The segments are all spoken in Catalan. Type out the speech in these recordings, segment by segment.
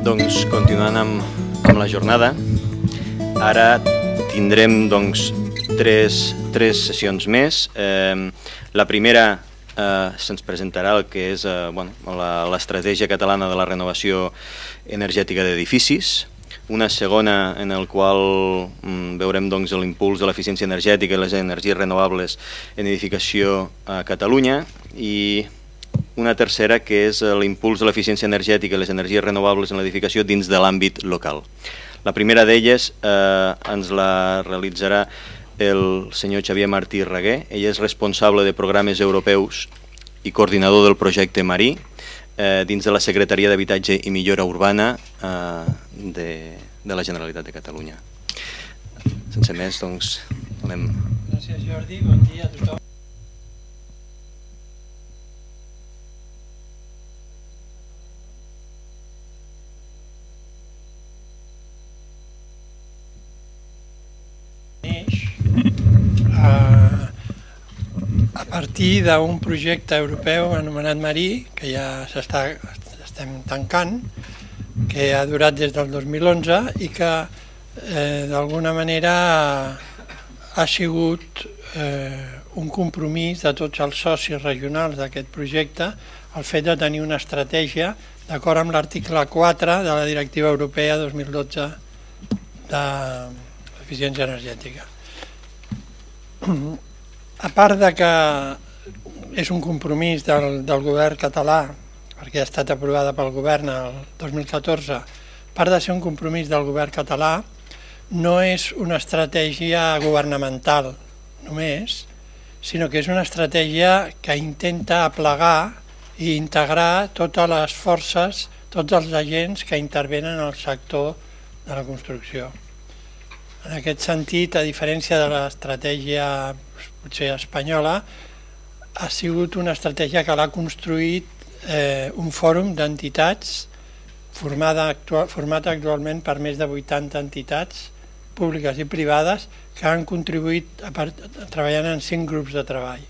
Doncs continuant amb la jornada, ara tindrem tres sessions més. La primera se'ns presentarà el que és l'estratègia catalana de la renovació energètica d'edificis, una segona en el qual veurem l'impuls de l'eficiència energètica i les energies renovables en edificació a Catalunya, i una tercera que és l'impuls de l'eficiència energètica i les energies renovables en l'edificació dins de l'àmbit local. La primera d'elles ens la realitzarà el senyor Xavier Martí Raguer. Ell és responsable de programes europeus i coordinador del projecte Marí dins de la Secretaria d'Habitatge i Millora Urbana de la Generalitat de Catalunya. Sense més, doncs, donem... Gràcies, Jordi. Bon dia a tothom. A partir d'un projecte europeu anomenat Marí, que ja estem tancant, que ha durat des del 2011 i que d'alguna manera ha sigut un compromís de tots els socis regionals d'aquest projecte el fet de tenir una estratègia d'acord amb l'article 4 de la Directiva Europea 2012 d'eficiència energètica. A part de que és un compromís del govern català, perquè ha estat aprovada pel govern el 2014, a part de ser un compromís del govern català, no és una estratègia governamental només, sinó que és una estratègia que intenta aplegar i integrar totes les forces, tots els agents que intervenen en el sector de la construcció. En aquest sentit, a diferència de l'estratègia potser espanyola, ha sigut una estratègia que l'ha construït un fòrum d'entitats format actualment per més de 80 entitats públiques i privades que han contribuït treballant en 5 grups de treball.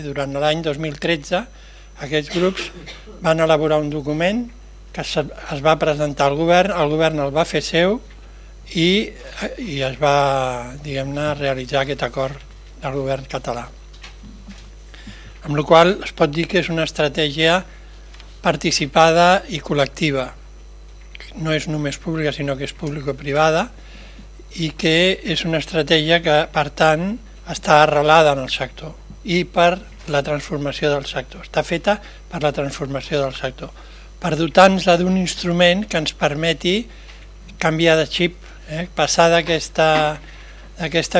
Durant l'any 2013 aquests grups van elaborar un document que es va presentar al govern, el govern el va fer seu i es va, diguem-ne, realitzar aquest acord del govern català. Amb la qual cosa es pot dir que és una estratègia participada i col·lectiva. No és només pública, sinó que és público-privada, i que és una estratègia que, per tant, està arrelada en el sector i per la transformació del sector. Està feta per la transformació del sector, per dotar-nos d'un instrument que ens permeti canviar de xip, passar d'aquesta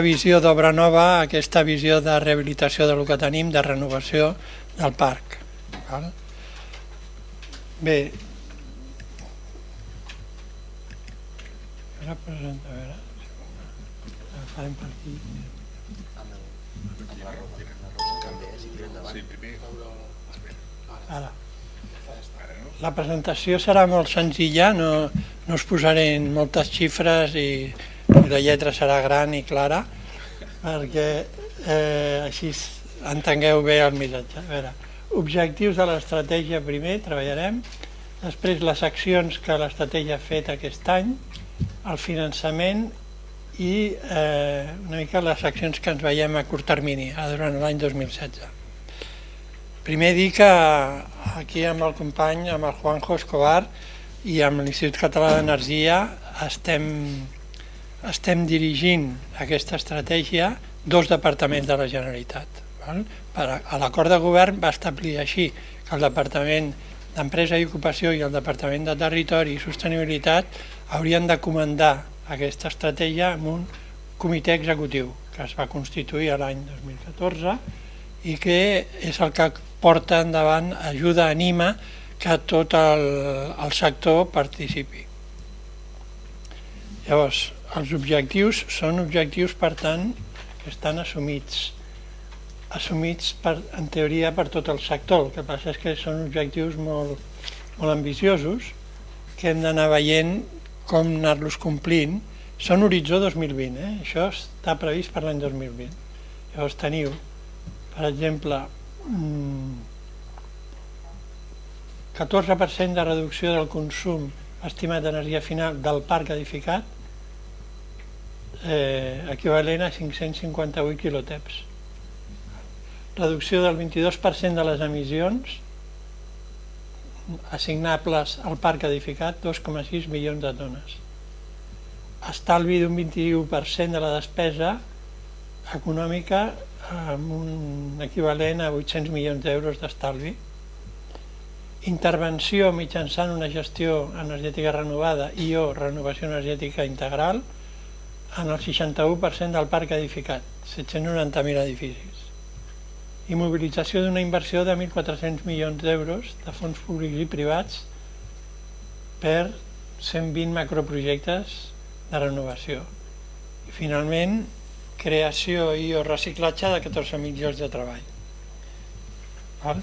visió d'obra nova a aquesta visió de rehabilitació del que tenim, de renovació del parc. Bé, ara presenta, a veure, farem per aquí. Ara. La presentació serà molt senzilla, no us posaré moltes xifres i la lletra serà gran i clara perquè així entengueu bé el missatge. A veure, objectius de l'estratègia primer, treballarem, després les accions que l'estratègia ha fet aquest any, el finançament i una mica les accions que ens veiem a curt termini durant l'any 2016. Primer dir que aquí amb el company, amb el Juanjo Escobar i amb l'Institut Català d'Energia estem dirigint aquesta estratègia 2 departaments de la Generalitat. A l'acord de govern va establir així que el Departament d'Empresa i Ocupació i el Departament de Territori i Sostenibilitat haurien de comandar aquesta estratègia amb un comitè executiu que es va constituir l'any 2014 i que és el que porta endavant, ajuda, anima que tot el sector participi. Llavors, els objectius són objectius, per tant, que estan assumits en teoria per tot el sector. El que passa és que són objectius molt ambiciosos que hem d'anar veient com anar-los complint. Són horitzó 2020, això està previst per l'any 2020. Llavors teniu, per exemple, 14% de reducció del consum estimat d'energia final del parc edificat equivalent a 558 quiloteps. Reducció del 22% de les emissions assignables al parc edificat, 2,6 milions de tones. Estalvi d'un 21% de la despesa econòmica amb un equivalent a 800 milions d'euros d'estalvi. Intervenció mitjançant una gestió energètica renovada i o renovació energètica integral en el 61% del parc edificat, 790.000 edificis. I mobilització d'una inversió de 1.400 milions d'euros de fons públics i privats per 120 macroprojectes de renovació. I finalment, creació i o reciclatge de 14.000 llocs de treball.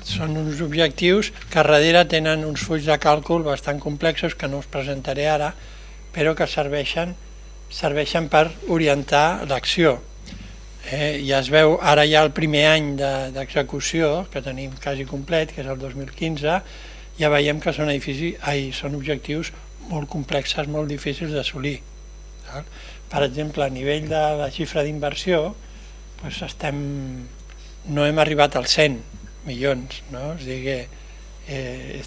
Són uns objectius que a darrere tenen uns fulls de càlcul bastant complexos que no us presentaré ara, però que serveixen per orientar l'acció. Ja es veu, ara ja el primer any d'execució, que tenim quasi complet, que és el 2015, ja veiem que són objectius molt complexes, molt difícils d'assolir. Per exemple, a nivell de la xifra d'inversió, no hem arribat als 100 milions, no? És a dir que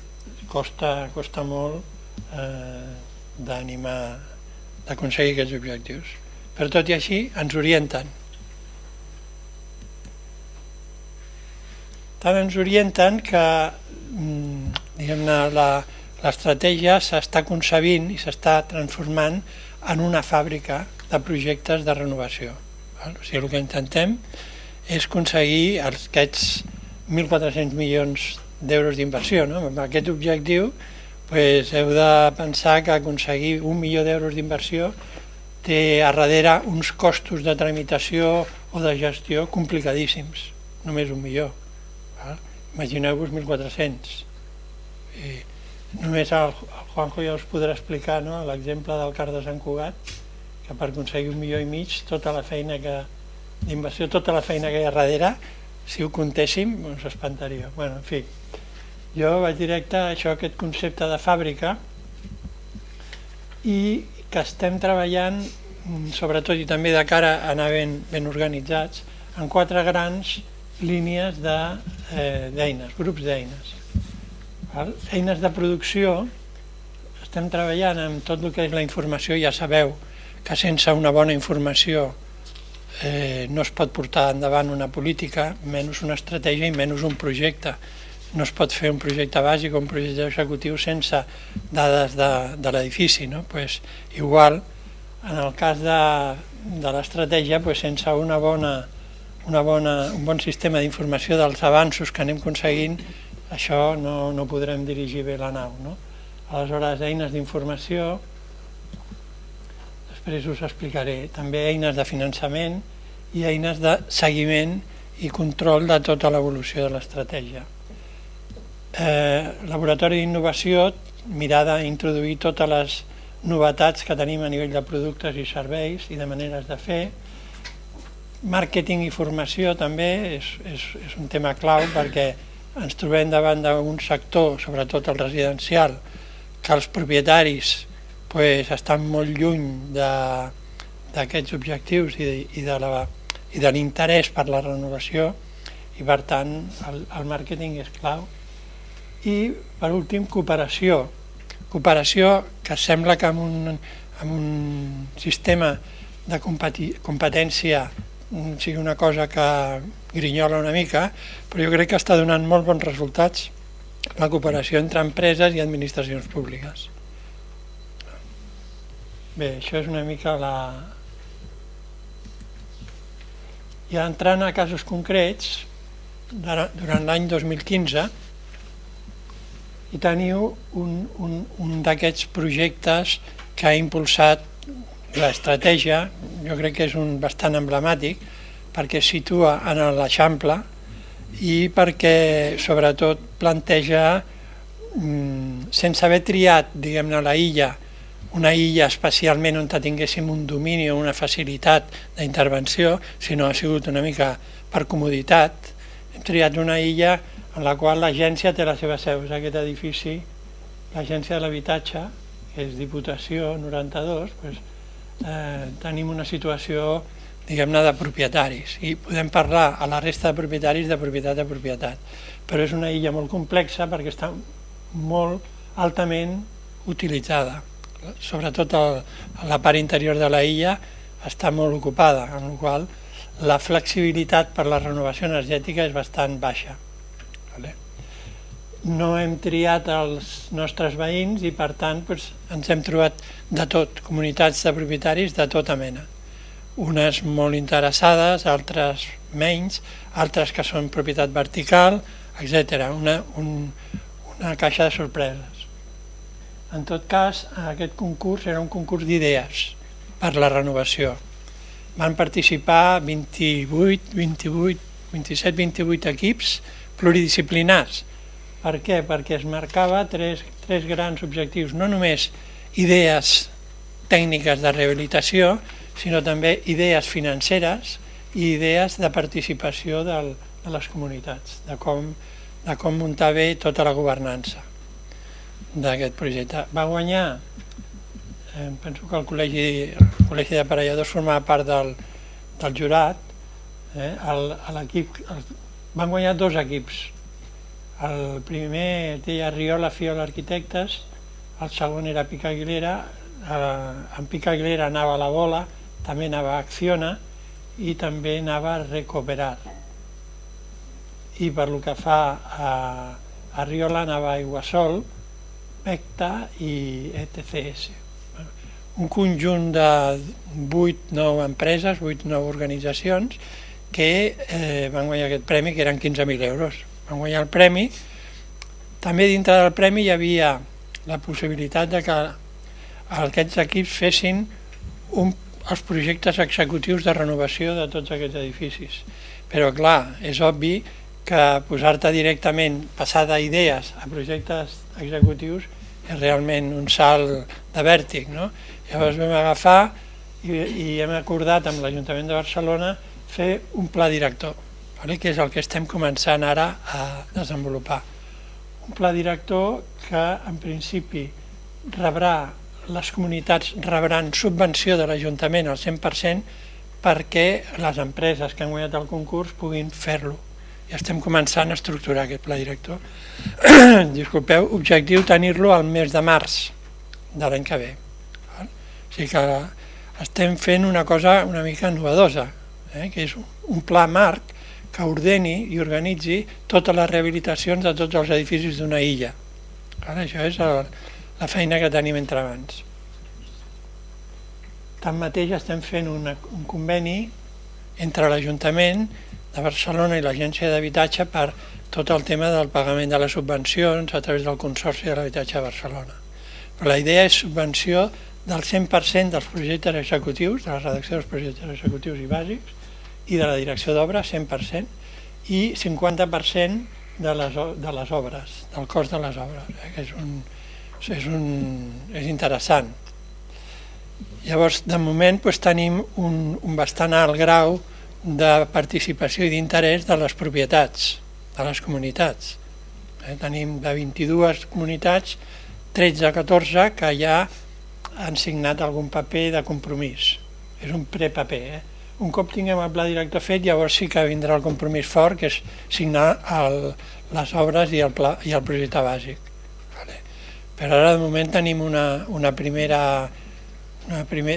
costa molt d'aconseguir aquests objectius. Però tot i així ens orienten. Tant ens orienten que l'estratègia s'està concebint i s'està transformant en una fàbrica de projectes de renovació. O sigui, el que intentem és aconseguir aquests 1.400 milions d'euros d'inversió. Amb aquest objectiu heu de pensar que aconseguir 1 milió d'euros d'inversió té a darrere uns costos de tramitació o de gestió complicadíssims, només 1 milió. Imagineu-vos 1.400. Només el Juanjo ja us podrà explicar l'exemple del CAR de Sant Cugat, que per aconseguir 1,5 milions, tota la feina d'inversió, tota la feina que hi ha darrere, si ho comptéssim, ens espantaria. En fi, jo vaig directe a aquest concepte de fàbrica i que estem treballant, sobretot i també de cara a anar ben organitzats, en 4 grans línies d'eines, grups d'eines. Eines de producció, estem treballant amb tot el que és la informació. Ja sabeu que sense una bona informació no es pot portar endavant una política, menys una estratègia i menys un projecte. No es pot fer un projecte bàsic o un projecte executiu sense dades de l'edifici. Igual, en el cas de l'estratègia, sense un bon sistema d'informació dels avanços que anem aconseguint, això no podrem dirigir bé la nau. Aleshores, eines d'informació, després us explicaré, també eines de finançament i eines de seguiment i control de tota l'evolució de l'estratègia. Laboratori d'innovació, mirar d'introduir totes les novetats que tenim a nivell de productes i serveis i de maneres de fer. Màrqueting i formació també és un tema clau, perquè ens trobem davant d'un sector, sobretot el residencial, que els propietaris estan molt lluny d'aquests objectius i de l'interès per la renovació, i per tant el màrqueting és clau. I per últim, cooperació. Cooperació que sembla que amb un sistema de competència sigui una cosa que grinyola una mica, però jo crec que està donant molt bons resultats la cooperació entre empreses i administracions públiques. Bé, això és una mica I entrant a casos concrets, durant l'any 2015 hi teniu un d'aquests projectes que ha impulsat l'estratègia. Jo crec que és bastant emblemàtic, perquè es situa en l'Eixample i perquè sobretot planteja, sense haver triat, diguem-ne, una illa especialment on tinguéssim un domini o una facilitat d'intervenció, sinó ha sigut una mica per comoditat. Hem triat una illa en la qual l'agència té la seva seu, és aquest edifici, l'Agència de l'Habitatge, que és Diputació 92, tenim una situació, diguem-ne, de propietaris. I podem parlar a la resta de propietaris de propietat a propietat. Però és una illa molt complexa perquè està molt altament utilitzada. Sobretot la part interior de la illa està molt ocupada, amb la qual cosa la flexibilitat per la renovació energètica és bastant baixa. No hem triat els nostres veïns i per tant ens hem trobat de tot, comunitats de propietaris de tota mena. Unes molt interessades, altres menys, altres que són propietat vertical, etc. Una caixa de sorpreses. En tot cas, aquest concurs era un concurs d'idees per la renovació. Van participar 27-28 equips pluridisciplinars. Per què? Perquè es marcava tres grans objectius, no només idees tècniques de rehabilitació, sinó també idees financeres i idees de participació de les comunitats, de com muntar bé tota la governança d'aquest projecte. Va guanyar, penso que el Col·legi d'Aparelladors formava part del jurat, van guanyar dos equips. El primer deia Riola Fiola Arquitectes, el segon era Pica Aguilera, en Pica Aguilera anava La Bola, també anava Acciona i també anava Recuperar. I per lo que fa a Riola anava Aiguasol, Pecta i ETCS. Un conjunt de 8-9 empreses, 8-9 organitzacions que van guanyar aquest premi, que eren 15.000 euros. Van guanyar el premi. També dintre del premi hi havia la possibilitat de que aquests equips fessin els projectes executius de renovació de tots aquests edificis. Però clar, és obvi que posar-te directament, passar d'idees a projectes executius és realment un salt de vèrtic, no? Llavors vam agafar i hem acordat amb l'Ajuntament de Barcelona fer un pla director, que és el que estem començant ara a desenvolupar. Un pla director que en principi les comunitats rebran subvenció de l'Ajuntament al 100% perquè les empreses que han guanyat el concurs puguin fer-lo. I estem començant a estructurar aquest pla director. Disculpeu, objectiu tenir-lo al mes de març de l'any que ve. O sigui que estem fent una cosa una mica novedosa, que és un pla marc que ordeni i organitzi totes les rehabilitacions de tots els edificis d'una illa. Això és la feina que tenim entre mans. Tanmateix estem fent un conveni entre l'Ajuntament de Barcelona i l'Agència d'Habitatge per tot el tema del pagament de les subvencions a través del Consorci de l'Habitatge de Barcelona. Però la idea és subvenció del 100% dels projectes executius, de la redacció dels projectes executius i bàsics, i de la direcció d'obres, 100%, i 50% de les obres, del cost de les obres, que és interessant. Llavors, de moment, tenim un bastant alt grau de participació i d'interès de les propietats, de les comunitats. Tenim de 22 comunitats, 13-14 que ja han signat algun paper de compromís. És un prepaper. Un cop tinguem el pla director fet, llavors sí que vindrà el compromís fort, que és signar les obres i el projecte bàsic. Però ara de moment tenim una primera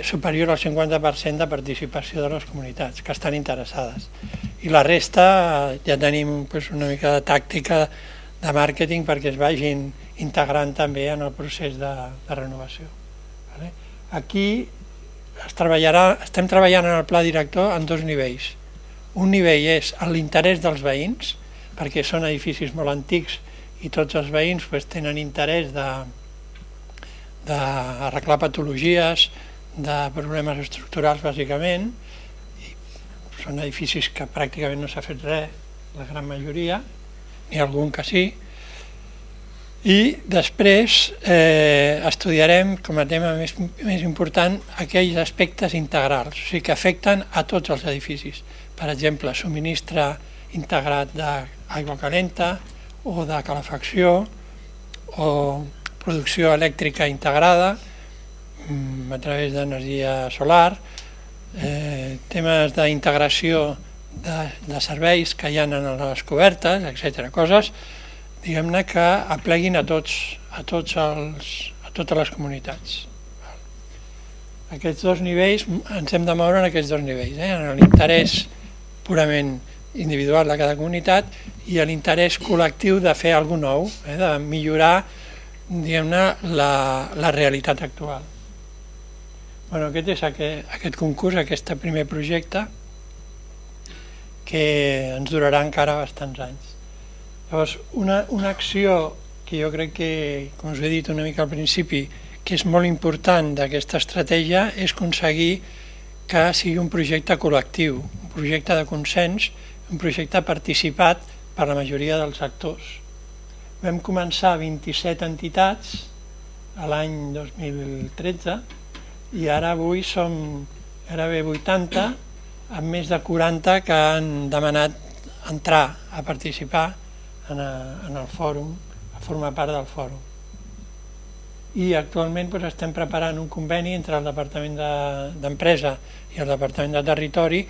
superior al 50% de participació de les comunitats que estan interessades. I la resta ja tenim una mica de tàctica de màrqueting perquè es vagin integrant també en el procés de renovació. Aquí estem treballant en el pla director en dos nivells. Un nivell és l'interès dels veïns, perquè són edificis molt antics i tots els veïns tenen interès d'arreglar patologies, de problemes estructurals bàsicament. Són edificis que pràcticament no s'ha fet res, la gran majoria, n'hi ha algun que sí. I després estudiarem com a tema més important aquells aspectes integrals, o sigui que afecten a tots els edificis. Per exemple, subministre integrat d'aigua calenta o de calefacció o producció elèctrica integrada, a través d'energia solar, temes d'integració de serveis que hi ha en les cobertes, etc. Coses, diguem-ne, que apleguin a totes les comunitats. Aquests dos nivells, ens hem de moure en aquests dos nivells, en l'interès purament individual de cada comunitat i l'interès col·lectiu de fer alguna nou, de millorar, diguem-ne, la realitat actual. Aquest és aquest concurs, aquest primer projecte, que ens durarà encara bastants anys. Llavors, una acció que jo crec que, com us he dit una mica al principi, que és molt important d'aquesta estratègia és aconseguir que sigui un projecte col·lectiu, un projecte de consens, un projecte participat per la majoria dels actors. Vam començar 27 entitats l'any 2013 i ara avui som gairebé 80, amb més de 40 que han demanat entrar a participar en el fòrum, a formar part del fòrum. I actualment estem preparant un conveni entre el Departament d'Empresa i el Departament de Territori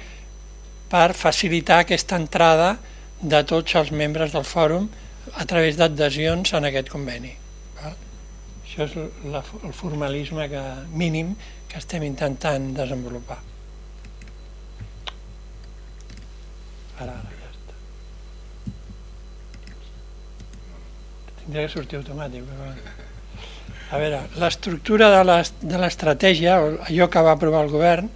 per facilitar aquesta entrada de tots els membres del fòrum a través d'adhesions en aquest conveni. Això és el formalisme mínim que estem intentant desenvolupar. Ara ja està. Tindria que sortir automàtic. A veure, l'estructura de l'estratègia, allò que va aprovar el govern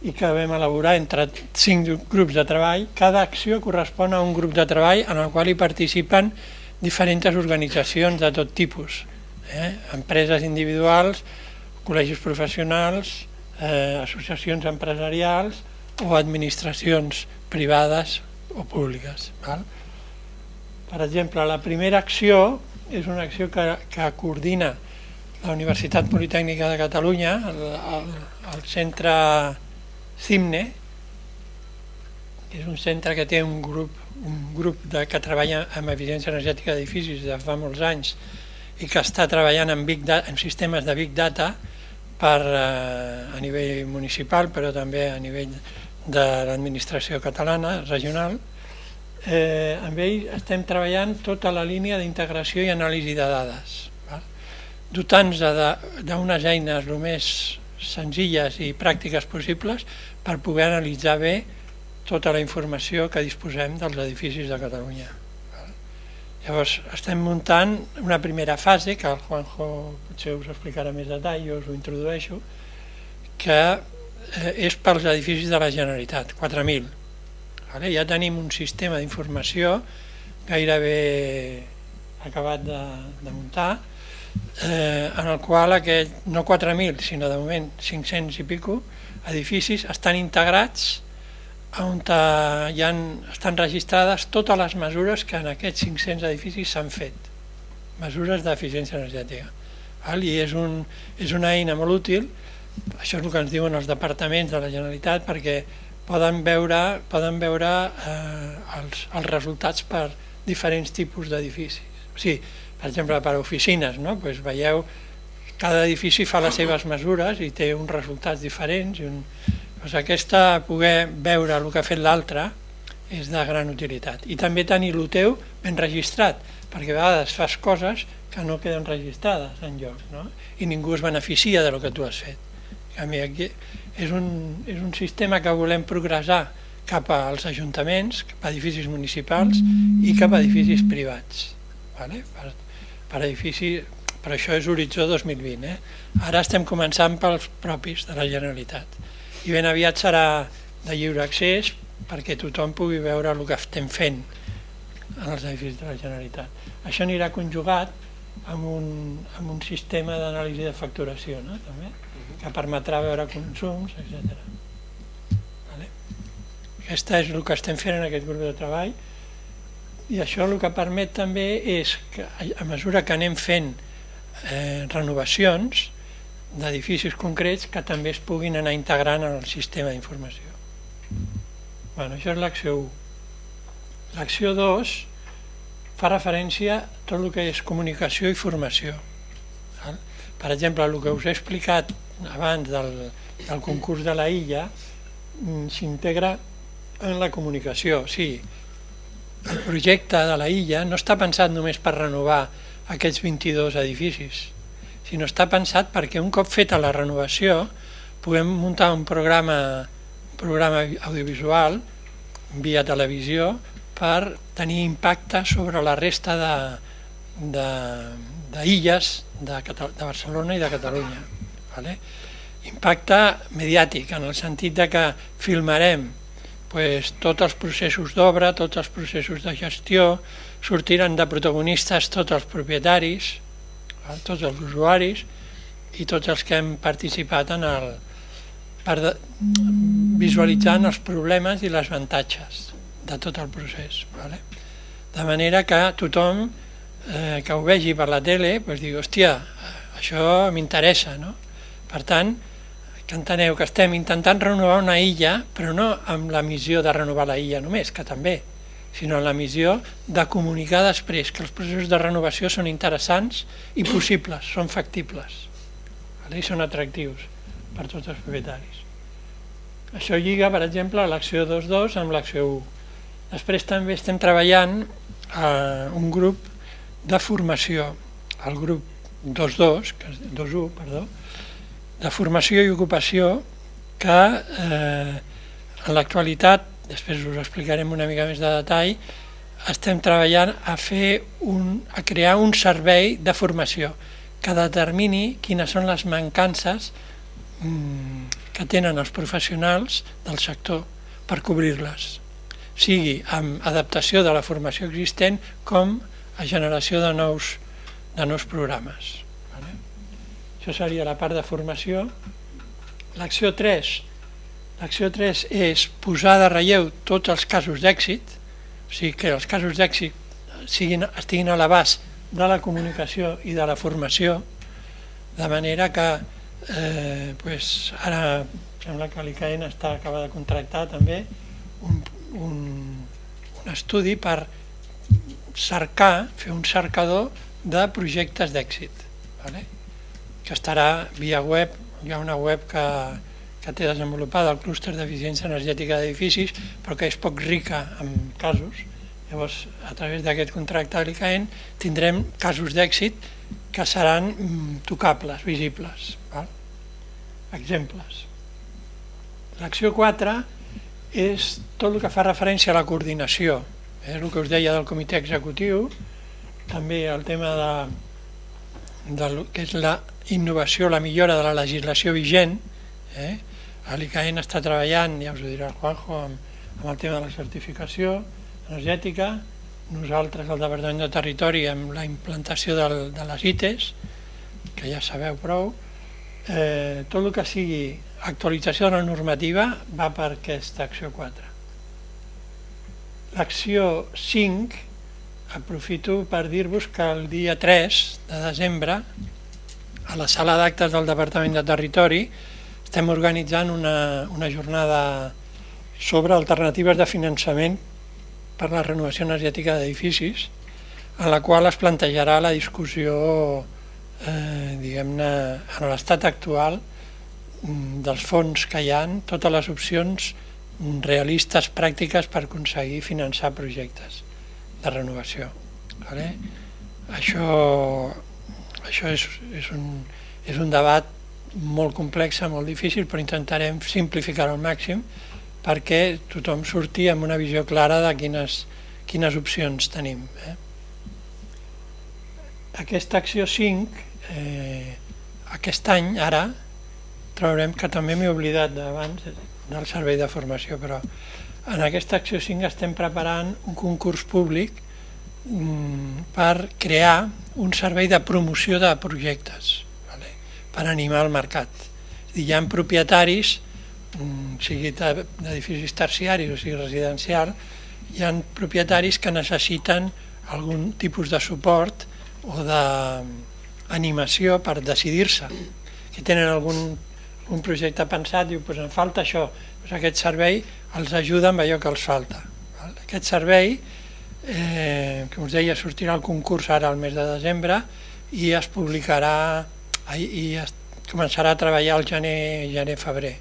i que vam elaborar entre 5 grups de treball, cada acció correspon a un grup de treball en el qual hi participen diferents organitzacions de tot tipus, empreses individuals, col·legis professionals, associacions empresarials o administracions privades o públiques. Per exemple, la primera acció és una acció que coordina la Universitat Politècnica de Catalunya, el centre CIMNE, que és un centre que té un grup que treballa amb eficiència energètica d'edificis de fa molts anys i que està treballant en sistemes de Big Data a nivell municipal, però també a nivell de l'administració catalana, regional. Amb ell estem treballant tota la línia d'integració i anàlisi de dades, dotant-nos d'unes eines el més senzilles i pràctiques possibles per poder analitzar bé tota la informació que disposem dels edificis de Catalunya. Llavors estem muntant una primera fase, que el Juanjo potser us explicarà més detall, jo us ho introdueixo, que és pels edificis de la Generalitat, 4.000. Ja tenim un sistema d'informació gairebé acabat de muntar, en el qual no 4.000, sinó de moment 500 i pico edificis estan integrats on estan registrades totes les mesures que en aquests 500 edificis s'han fet, mesures d'eficiència energètica. I és una eina molt útil, això és el que ens diuen els departaments de la Generalitat, perquè poden veure els resultats per diferents tipus d'edificis. O sigui, per exemple, per oficines, veieu, cada edifici fa les seves mesures i té uns resultats diferents. Poder veure el que ha fet l'altre és de gran utilitat. I també tenir el teu ben registrat, perquè a vegades fas coses que no queden registrades enlloc, i ningú es beneficia del que tu has fet. És un sistema que volem progressar cap als ajuntaments, cap a edificis municipals i cap a edificis privats. Per això és horitzó 2020. Ara estem començant pels propis de la Generalitat i ben aviat serà de lliure accés perquè tothom pugui veure el que estem fent en els edificis de la Generalitat. Això anirà conjugat amb un sistema d'anàlisi de facturació, també, que permetrà veure consums, etc. Aquest és el que estem fent en aquest grup de treball i això el que permet també és que a mesura que anem fent renovacions d'edificis concrets que també es puguin anar integrant en el sistema d'informació. Això és l'acció 1. L'acció 2 fa referència a tot el que és comunicació i formació. Per exemple, el que us he explicat abans del concurs de la illa s'integra en la comunicació. O sigui, el projecte de la illa no està pensat només per renovar aquests 22 edificis, sinó està pensat perquè un cop feta la renovació puguem muntar un programa audiovisual via televisió per tenir impacte sobre la resta d'illes de Barcelona i de Catalunya. Impacte mediàtic, en el sentit que filmarem tots els processos d'obra, tots els processos de gestió, sortiran de protagonistes tots els propietaris, tots els usuaris i tots els que hem participat visualitzant els problemes i les avantatges de tot el procés. De manera que tothom que ho vegi per la tele digui, hòstia, això m'interessa. Per tant, que enteneu que estem intentant renovar una illa, però no amb la missió de renovar la illa només, que també, sinó amb la missió de comunicar després que els processos de renovació són interessants i possibles, són factibles, i són atractius per tots els propietaris. Això lliga, per exemple, l'acció 2.2 amb l'acció 1. Després també estem treballant un grup de formació, el grup 2.1, de formació i ocupació, que en l'actualitat, després us explicarem una mica més de detall, estem treballant a crear un servei de formació que determini quines són les mancances que tenen els professionals del sector per cobrir-les, sigui amb adaptació de la formació existent com a generació de nous programes. Això seria la part de formació. L'acció 3 és posar de relleu tots els casos d'èxit, o sigui que els casos d'èxit estiguin a l'abast de la comunicació i de la formació, de manera que ara sembla que l'ICAEN acaba de contractar també un estudi per fer un cercador de projectes d'èxit, que estarà via web. Hi ha una web que té desenvolupada el clúster d'eficiència energètica d'edificis, però que és poc rica en casos. Llavors, a través d'aquest contracte de l'ICAEN tindrem casos d'èxit que seran tocables, visibles. Exemples. L'acció 4 és tot el que fa referència a la coordinació. És el que us deia del comitè executiu, també el tema que és la innovació, la millora de la legislació vigent. L'ICAEN està treballant, ja us ho dirà el Juanjo, amb el tema de la certificació energètica, nosaltres al Departament de Territori amb la implantació de les ITES, que ja sabeu prou. Tot el que sigui actualització de la normativa va per aquesta acció 4. L'acció 5, aprofito per dir-vos que el dia 3 de desembre a la sala d'actes del Departament de Territori estem organitzant una jornada sobre alternatives de finançament per la renovació energètica d'edificis, en la qual es plantejarà la discussió, diguem-ne, en l'estat actual dels fons que hi ha, totes les opcions realistes, pràctiques per aconseguir finançar projectes de renovació. Això és un debat molt complex, molt difícil, però intentarem simplificar-ho al màxim perquè tothom surti amb una visió clara de quines opcions tenim. Aquesta acció 5, aquest any, ara, trobarem que també m'he oblidat d'abans del servei de formació, però en aquesta acció 5 estem preparant un concurs públic per crear un servei de promoció de projectes, per animar el mercat. Hi ha propietaris, sigui d'edificis terciaris o sigui residencial, hi ha propietaris que necessiten algun tipus de suport o d'animació per decidir-se, que tenen algun projecte pensat, diu, em falta això, aquest servei els ajuda amb allò que els falta. Aquest servei, que us deia, sortirà al concurs ara al mes de desembre i es publicarà i començarà a treballar al gener-febrer.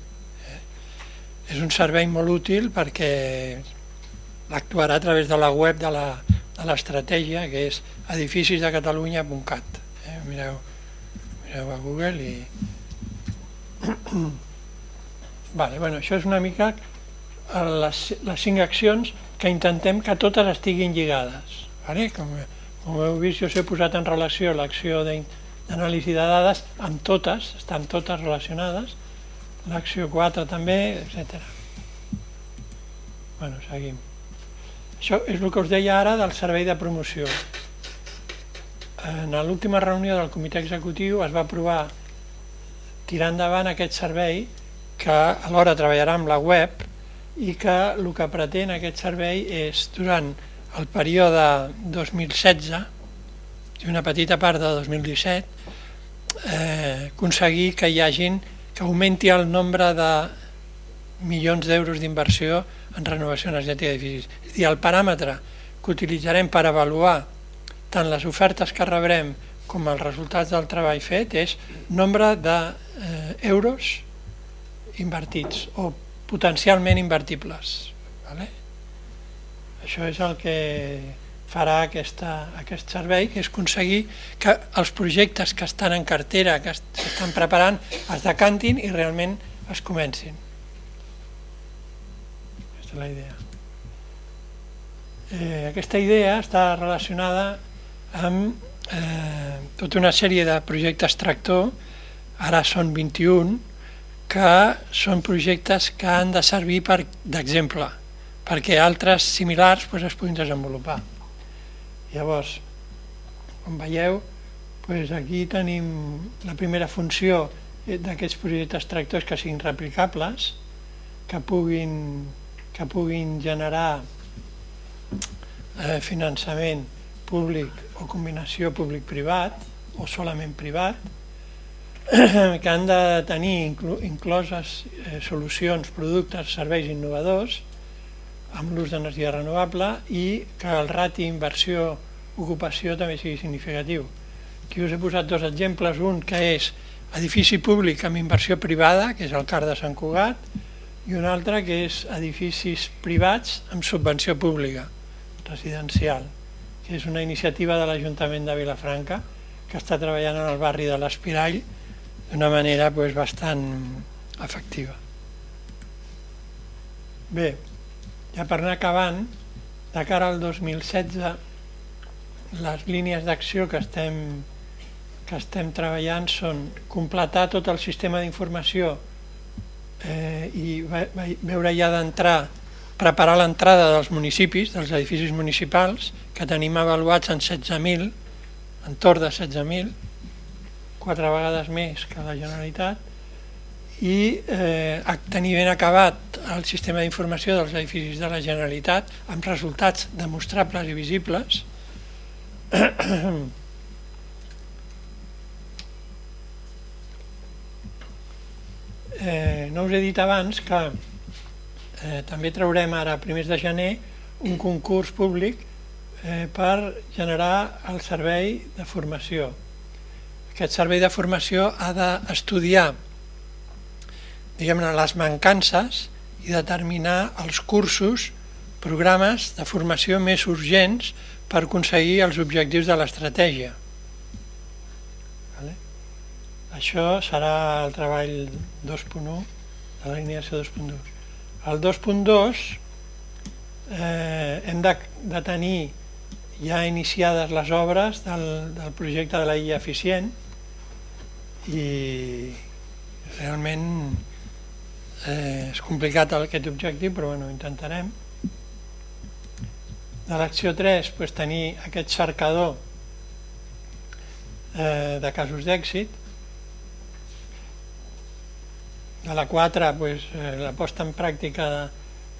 És un servei molt útil perquè actuarà a través de la web de l'estratègia, que és edificisdecatalunya.cat. Mireu a Google i... Això és una mica les 5 accions que intentem que totes estiguin lligades. Com heu vist, jo us he posat en relació l'acció d'anàlisi de dades amb totes, estan totes relacionades, l'acció 4 també, etc. Seguim. Això és el que us deia ara del servei de promoció. En l'última reunió del comitè executiu es va aprovar tirar endavant aquest servei que alhora treballarà amb la web i que el que pretén aquest servei és, durant el període 2016 i una petita part de 2017, aconseguir que augmenti el nombre de milions d'euros d'inversió en renovació energètica d'edificis. És a dir, el paràmetre que utilitzarem per avaluar tant les ofertes que rebrem com els resultats del treball fet és nombre d'euros invertits o potencialment invertibles. Això és el que farà aquest servei, que és aconseguir que els projectes que estan en cartera, que s'estan preparant, es decantin i realment es comencin. Aquesta és la idea. Aquesta idea està relacionada amb tota una sèrie de projectes tractor, ara són 21, que són projectes que han de servir d'exemple, perquè altres similars es puguin desenvolupar. Llavors, com veieu, aquí tenim la primera funció d'aquests projectes tractors, que siguin replicables, que puguin generar finançament públic o combinació públic-privat o solament privat, que han de tenir incloses solucions, productes, serveis innovadors amb l'ús d'energia renovable i que el rati inversió-ocupació també sigui significatiu. Aquí us he posat 2 exemples, un que és edifici públic amb inversió privada, que és el CAR de Sant Cugat, i un altre que és edificis privats amb subvenció pública, residencial, que és una iniciativa de l'Ajuntament de Vilafranca que està treballant en el barri de l'Espirall d'una manera bastant efectiva. Bé, ja per anar acabant, de cara al 2016, les línies d'acció que estem treballant són completar tot el sistema d'informació i veure ja d'entrar, preparar l'entrada dels municipis, dels edificis municipals, que tenim avaluats en 16.000, entorn de 16.000, 4 vegades més que la Generalitat, i tenir ben acabat el sistema d'informació dels edificis de la Generalitat amb resultats demostrables i visibles. No us he dit abans que també traurem ara, a primers de gener, un concurs públic per generar el servei de formació. Aquest servei de formació ha d'estudiar les mancances i determinar els cursos, programes de formació més urgents per aconseguir els objectius de l'estratègia. Això serà el treball 2.1 de la lineació 2.2. El 2.2 hem de tenir ja iniciades les obres del projecte de la IA eficient i realment és complicat aquest objectiu, però ho intentarem. De l'acció 3, tenir aquest cercador de casos d'èxit. De la 4, la posta en pràctica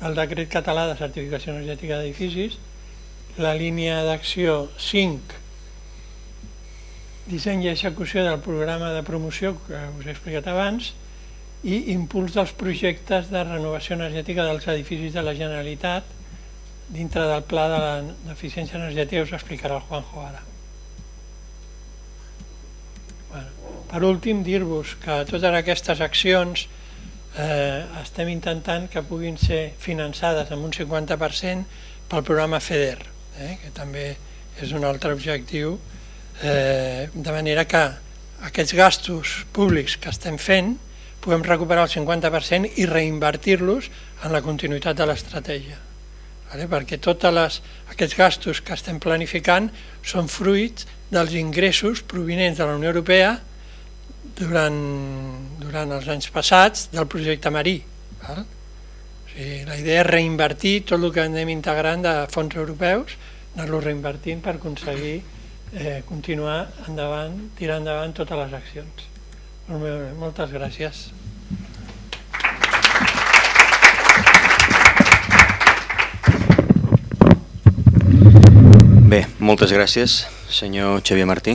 del decret català de certificació energètica d'edificis. La línia d'acció 5, disseny i execució del programa de promoció que us he explicat abans, i impuls dels projectes de renovació energètica dels edificis de la Generalitat dintre del pla d'eficiència energètica que us explicarà el Juanjo ara. Per últim, dir-vos que totes aquestes accions estem intentant que puguin ser finançades amb un 50% pel programa FEDER, que també és un altre objectiu, de manera que aquests gastos públics que estem fent puguem recuperar el 50% i reinvertir-los en la continuïtat de l'estratègia. Perquè tots aquests gastos que estem planificant són fruits dels ingressos provinents de la Unió Europea durant els anys passats del projecte marí. La idea és reinvertir tot el que anem integrant de fons europeus, anar-lo reinvertint per aconseguir continuar endavant, tirar endavant totes les accions. Moltes gràcies. Bé, moltes gràcies, senyor Xavier Martí,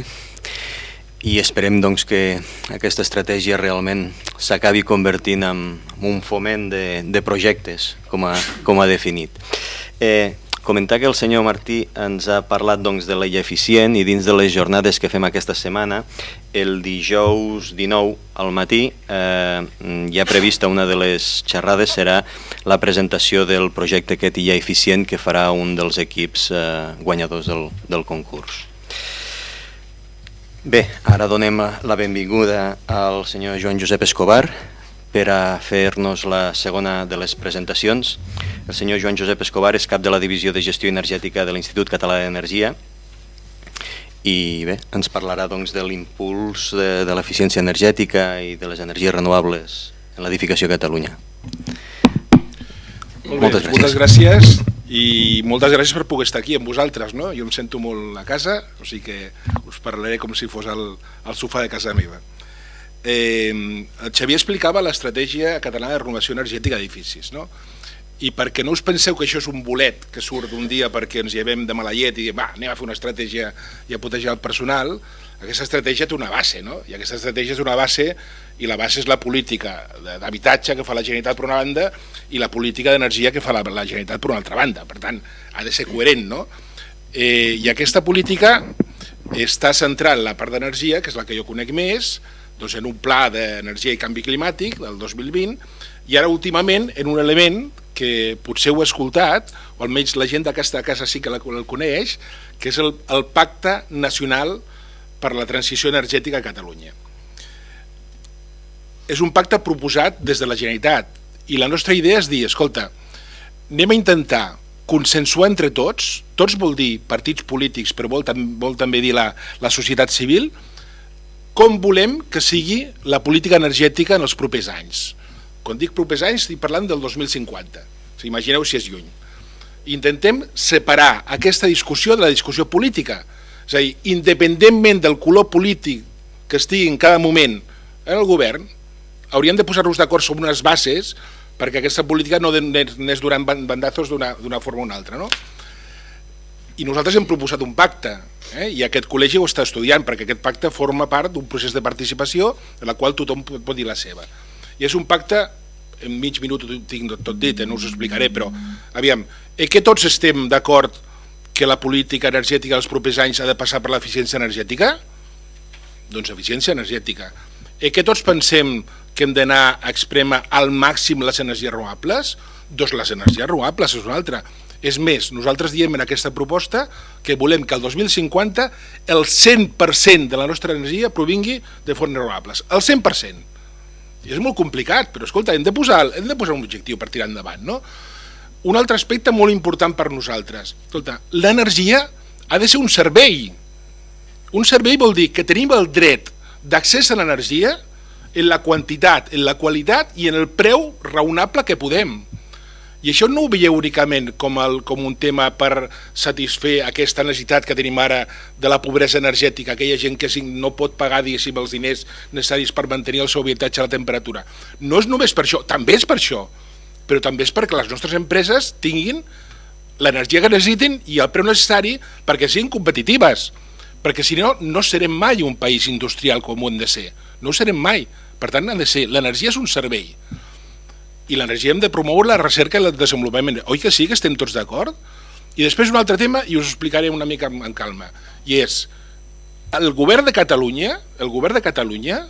i esperem doncs, que aquesta estratègia realment s'acabi convertint en un foment de projectes, com ha definit. Comentar que el senyor Martí ens ha parlat doncs, de l'illa eficient, i dins de les jornades que fem aquesta setmana, el dijous 19 al matí hi ha prevista una de les xerrades, serà la presentació del projecte aquest illa eficient que farà un dels equips guanyadors del concurs. Bé, ara donem la benvinguda al senyor Joan Josep Escobar per a fer-nos la segona de les presentacions. El senyor Joan Josep Escobar és cap de la Divisió de Gestió Energètica de l'Institut Català d'Energia i bé, ens parlarà doncs, de l'impuls de l'eficiència energètica i de les energies renovables en l'edificació a Catalunya. Moltes gràcies i moltes gràcies per poder estar aquí amb vosaltres. Jo em sento molt a casa, o sigui que us parlaré com si fos al sofà de casa meva. El Xavier explicava l'estratègia catalana de renovació energètica d'edificis, i perquè no us penseu que això és un bolet que surt un dia perquè ens llevem de mala llet i diem anem a fer una estratègia i a protegir el personal, aquesta estratègia té una base, i aquesta estratègia és una base, i la base és la política d'habitatge que fa la Generalitat per una banda i la política d'energia que fa la Generalitat per una altra banda, per tant ha de ser coherent, i aquesta política està centrada en la part d'energia, que és la que jo conec més, doncs en un pla d'energia i canvi climàtic del 2020, i ara últimament en un element que potser heu escoltat, o almenys la gent d'aquesta casa sí que el coneix, que és el Pacte Nacional per la Transició Energètica a Catalunya. És un pacte proposat des de la Generalitat, i la nostra idea és dir, escolta, anem a intentar consensuar entre tots vol dir partits polítics, però vol també dir la societat civil, com volem que sigui la política energètica en els propers anys. Quan dic propers anys, estic parlant del 2050. Imagineu si és lluny. Intentem separar aquesta discussió de la discussió política. És a dir, independentment del color polític que estigui en cada moment en el govern, hauríem de posar-nos d'acord sobre unes bases perquè aquesta política no anés donant bandazos d'una forma o una altra. I nosaltres hem proposat un pacte, i aquest col·legi ho està estudiant, perquè aquest pacte forma part d'un procés de participació en la qual tothom pot dir la seva. I és un pacte, en mig minut ho tinc tot dit, no us ho explicaré, però aviam, que tots estem d'acord que la política energètica dels propers anys ha de passar per l'eficiència energètica? Doncs eficiència energètica. Que tots pensem que hem d'anar a exprémer al màxim les energies renovables? Doncs les energies renovables és una altra. És més, nosaltres diem en aquesta proposta que volem que el 2050 el 100% de la nostra energia provingui de fonts renovables. El 100%. I és molt complicat, però escolta, hem de posar un objectiu per tirar endavant, Un altre aspecte molt important per nosaltres. Escolta, l'energia ha de ser un servei. Un servei vol dir que tenim el dret d'accés a l'energia en la quantitat, en la qualitat i en el preu raonable que podem. I això no ho veieu únicament com un tema per satisfer aquesta necessitat que tenim ara de la pobresa energètica, aquella gent que no pot pagar, diguéssim, els diners necessaris per mantenir el seu habitatge a la temperatura. No és només per això, també és per això, però també és perquè les nostres empreses tinguin l'energia que necessiten i el preu necessari perquè siguin competitives, perquè si no, no serem mai un país industrial com ho hem de ser, no ho serem mai. Per tant, l'energia és un servei. I l'energia hem de promoure la recerca i el desenvolupament. Oi que sí, que estem tots d'acord? I després un altre tema, i us explicaré una mica amb calma, i és, el govern de Catalunya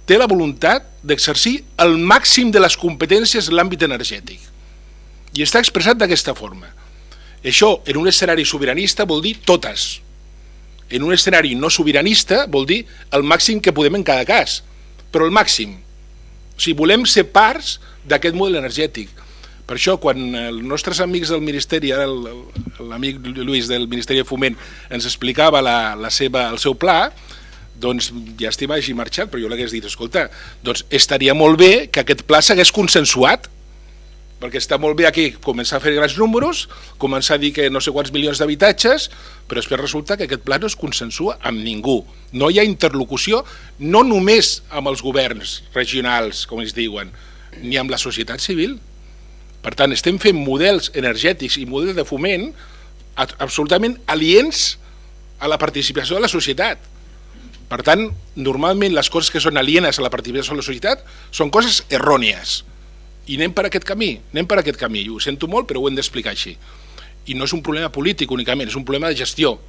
té la voluntat d'exercir el màxim de les competències en l'àmbit energètic. I està expressat d'aquesta forma. Això, en un escenari sobiranista, vol dir totes. En un escenari no sobiranista, vol dir el màxim que podem en cada cas. Però el màxim. O sigui, volem ser parts d'aquest model energètic. Per això, quan els nostres amics del Ministeri, ara l'amic Lluís del Ministeri de Foment ens explicava el seu pla, doncs llàstima hagi marxat, però jo l'hagués dit, escolta, doncs estaria molt bé que aquest pla s'hagués consensuat, perquè està molt bé aquí començar a fer grans números, començar a dir que no sé quants milions d'habitatges, però després resulta que aquest pla no es consensua amb ningú. No hi ha interlocució, no només amb els governs regionals, com es diuen, ni amb la societat civil. Per tant, estem fent models energètics i models de foment absolutament aliens a la participació de la societat. Per tant, normalment les coses que són alienes a la participació de la societat són coses errònies. I anem per aquest camí, I ho sento molt, però ho hem d'explicar així. I no és un problema polític únicament, és un problema de gestió.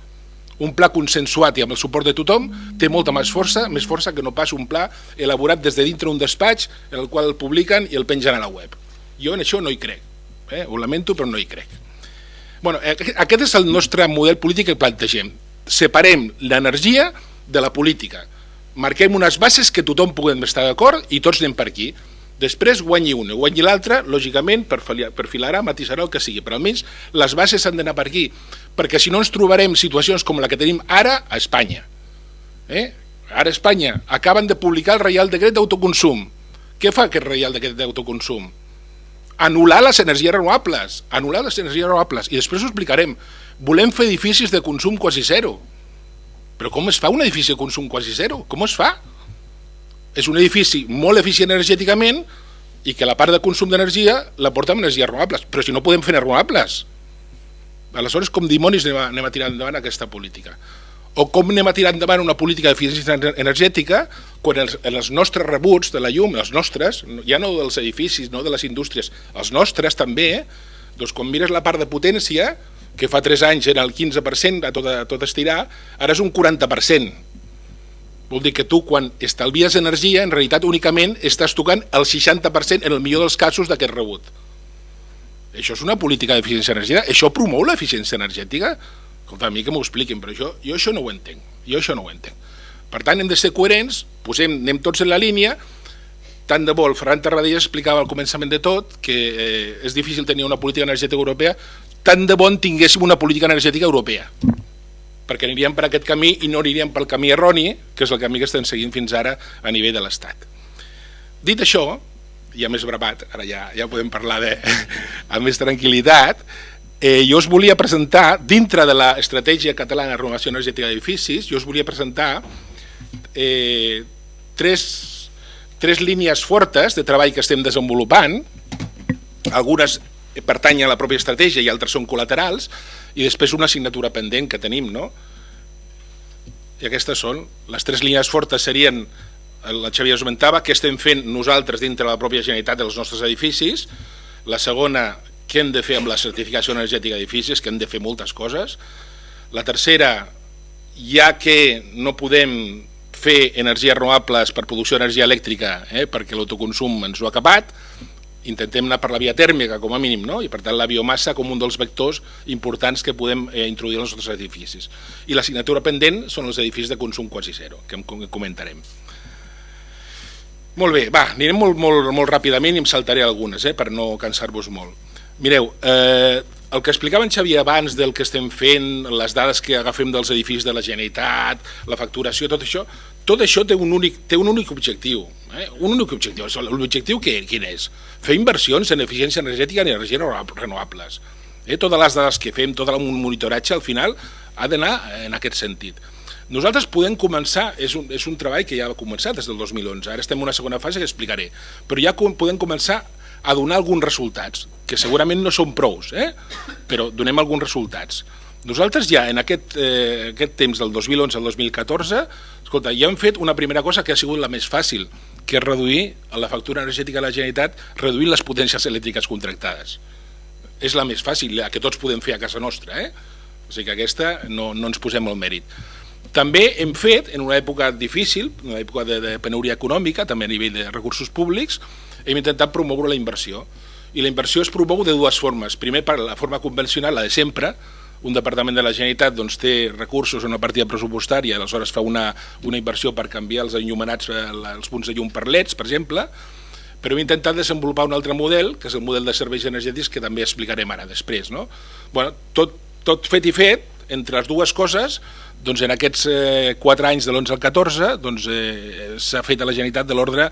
Un pla consensuat i amb el suport de tothom té molta més força que no pas un pla elaborat des de dintre un despatx en el qual el publiquen i el pengen a la web. Jo en això no hi crec, ho lamento, però no hi crec. Aquest és el nostre model polític que plantegem. Separem l'energia de la política. Marquem unes bases que tothom puguem estar d'acord i tots anem per aquí. Després guanyi una, guanyi l'altra, lògicament perfilarà, matisarà el que sigui, però almenys les bases han d'anar per aquí, perquè si no ens trobarem situacions com la que tenim ara a Espanya. Ara a Espanya acaben de publicar el Reial Decret d'Autoconsum. Què fa aquest Reial Decret d'Autoconsum? Anul·lar les energies renovables, i després ho explicarem. Volem fer edificis de consum quasi zero. Però com es fa un edifici de consum quasi zero? Com es fa? És un edifici molt eficient energèticament i que la part de consum d'energia la porta amb energies renovables, però si no podem fer renovables. Aleshores, com dimonis anem a tirar endavant aquesta política? O com anem a tirar endavant una política d'eficiència energètica quan els nostres rebuts de la llum, els nostres, ja no dels edificis, no de les indústries, els nostres també, doncs quan mires la part de potència, que fa 3 anys era el 15% a tot estirar, ara és un 40%. Vol dir que tu, quan estalvies energia, en realitat únicament estàs tocant el 60% en el millor dels casos d'aquest rebut. Això és una política d'eficiència energètica? Això promou l'eficiència energètica? Escolta, a mi que m'ho expliquin, però jo això no ho entenc. Per tant, hem de ser coherents, anem tots en la línia. Tant de bo, el Ferran Tarradellas explicava al començament de tot que és difícil tenir una política energètica europea, tant de bo en tinguéssim una política energètica europea, perquè aniríem per aquest camí i no aniríem pel camí erroni, que és el camí que estem seguint fins ara a nivell de l'Estat. Dit això, ja més brevat, ara ja podem parlar amb més tranquil·litat, jo us volia presentar, dintre de l'Estratègia Catalana de Renovació Energètica d'Edificis, jo us volia presentar tres línies fortes de treball que estem desenvolupant. Algunes pertanyen a la pròpia estratègia i altres són col·laterals, i després una assignatura pendent que tenim, no? I aquestes són, les 3 línies fortes serien, la Xavier us comentava, què estem fent nosaltres dintre de la pròpia Generalitat dels nostres edificis. La segona, què hem de fer amb la certificació energètica d'edificis, que hem de fer moltes coses. La tercera, ja que no podem fer energies renovables per producció d'energia elèctrica, perquè l'autoconsum ens ho ha acabat, intentem anar per la via tèrmica com a mínim, no? I per tant la biomassa com un dels vectors importants que podem introduir als nostres edificis. I l'assignatura pendent són els edificis de consum quasi zero, que comentarem. Molt bé, anirem molt ràpidament i em saltaré algunes, per no cansar-vos molt. Mireu, el que explicava en Xavier abans del que estem fent, les dades que agafem dels edificis de la Generalitat, la facturació, tot això té un únic objectiu. L'objectiu quin és? Fer inversions en eficiència energètica i energies renovables. Totes les dades que fem, tot el monitoratge, al final, ha d'anar en aquest sentit. Nosaltres podem començar, és un treball que ja ha començat des del 2011, ara estem en una segona fase que explicaré, però ja podem començar a donar alguns resultats, que segurament no són prous, però donem alguns resultats. Nosaltres ja en aquest temps del 2011 al 2014, escolta, ja hem fet una primera cosa que ha sigut la més fàcil, que és reduir la factura energètica de la Generalitat, reduint les potències elèctriques contractades. És la més fàcil, la que tots podem fer a casa nostra, o sigui que aquesta no ens posem el mèrit. També hem fet, en una època difícil, en una època de penúria econòmica, també a nivell de recursos públics, hem intentat promoure la inversió. I la inversió es promou de dues formes. Primer, per la forma convencional, la de sempre. Un departament de la Generalitat té recursos en una partida pressupostària, aleshores fa una inversió per canviar els enllumenats, els punts de llum per LEDs, per exemple, però hem intentat desenvolupar un altre model, que és el model de serveis energètics, que també explicarem ara després. Tot fet i fet, entre les dues coses, en aquests 4 anys de l'11 al 14 s'ha fet a la Generalitat de l'ordre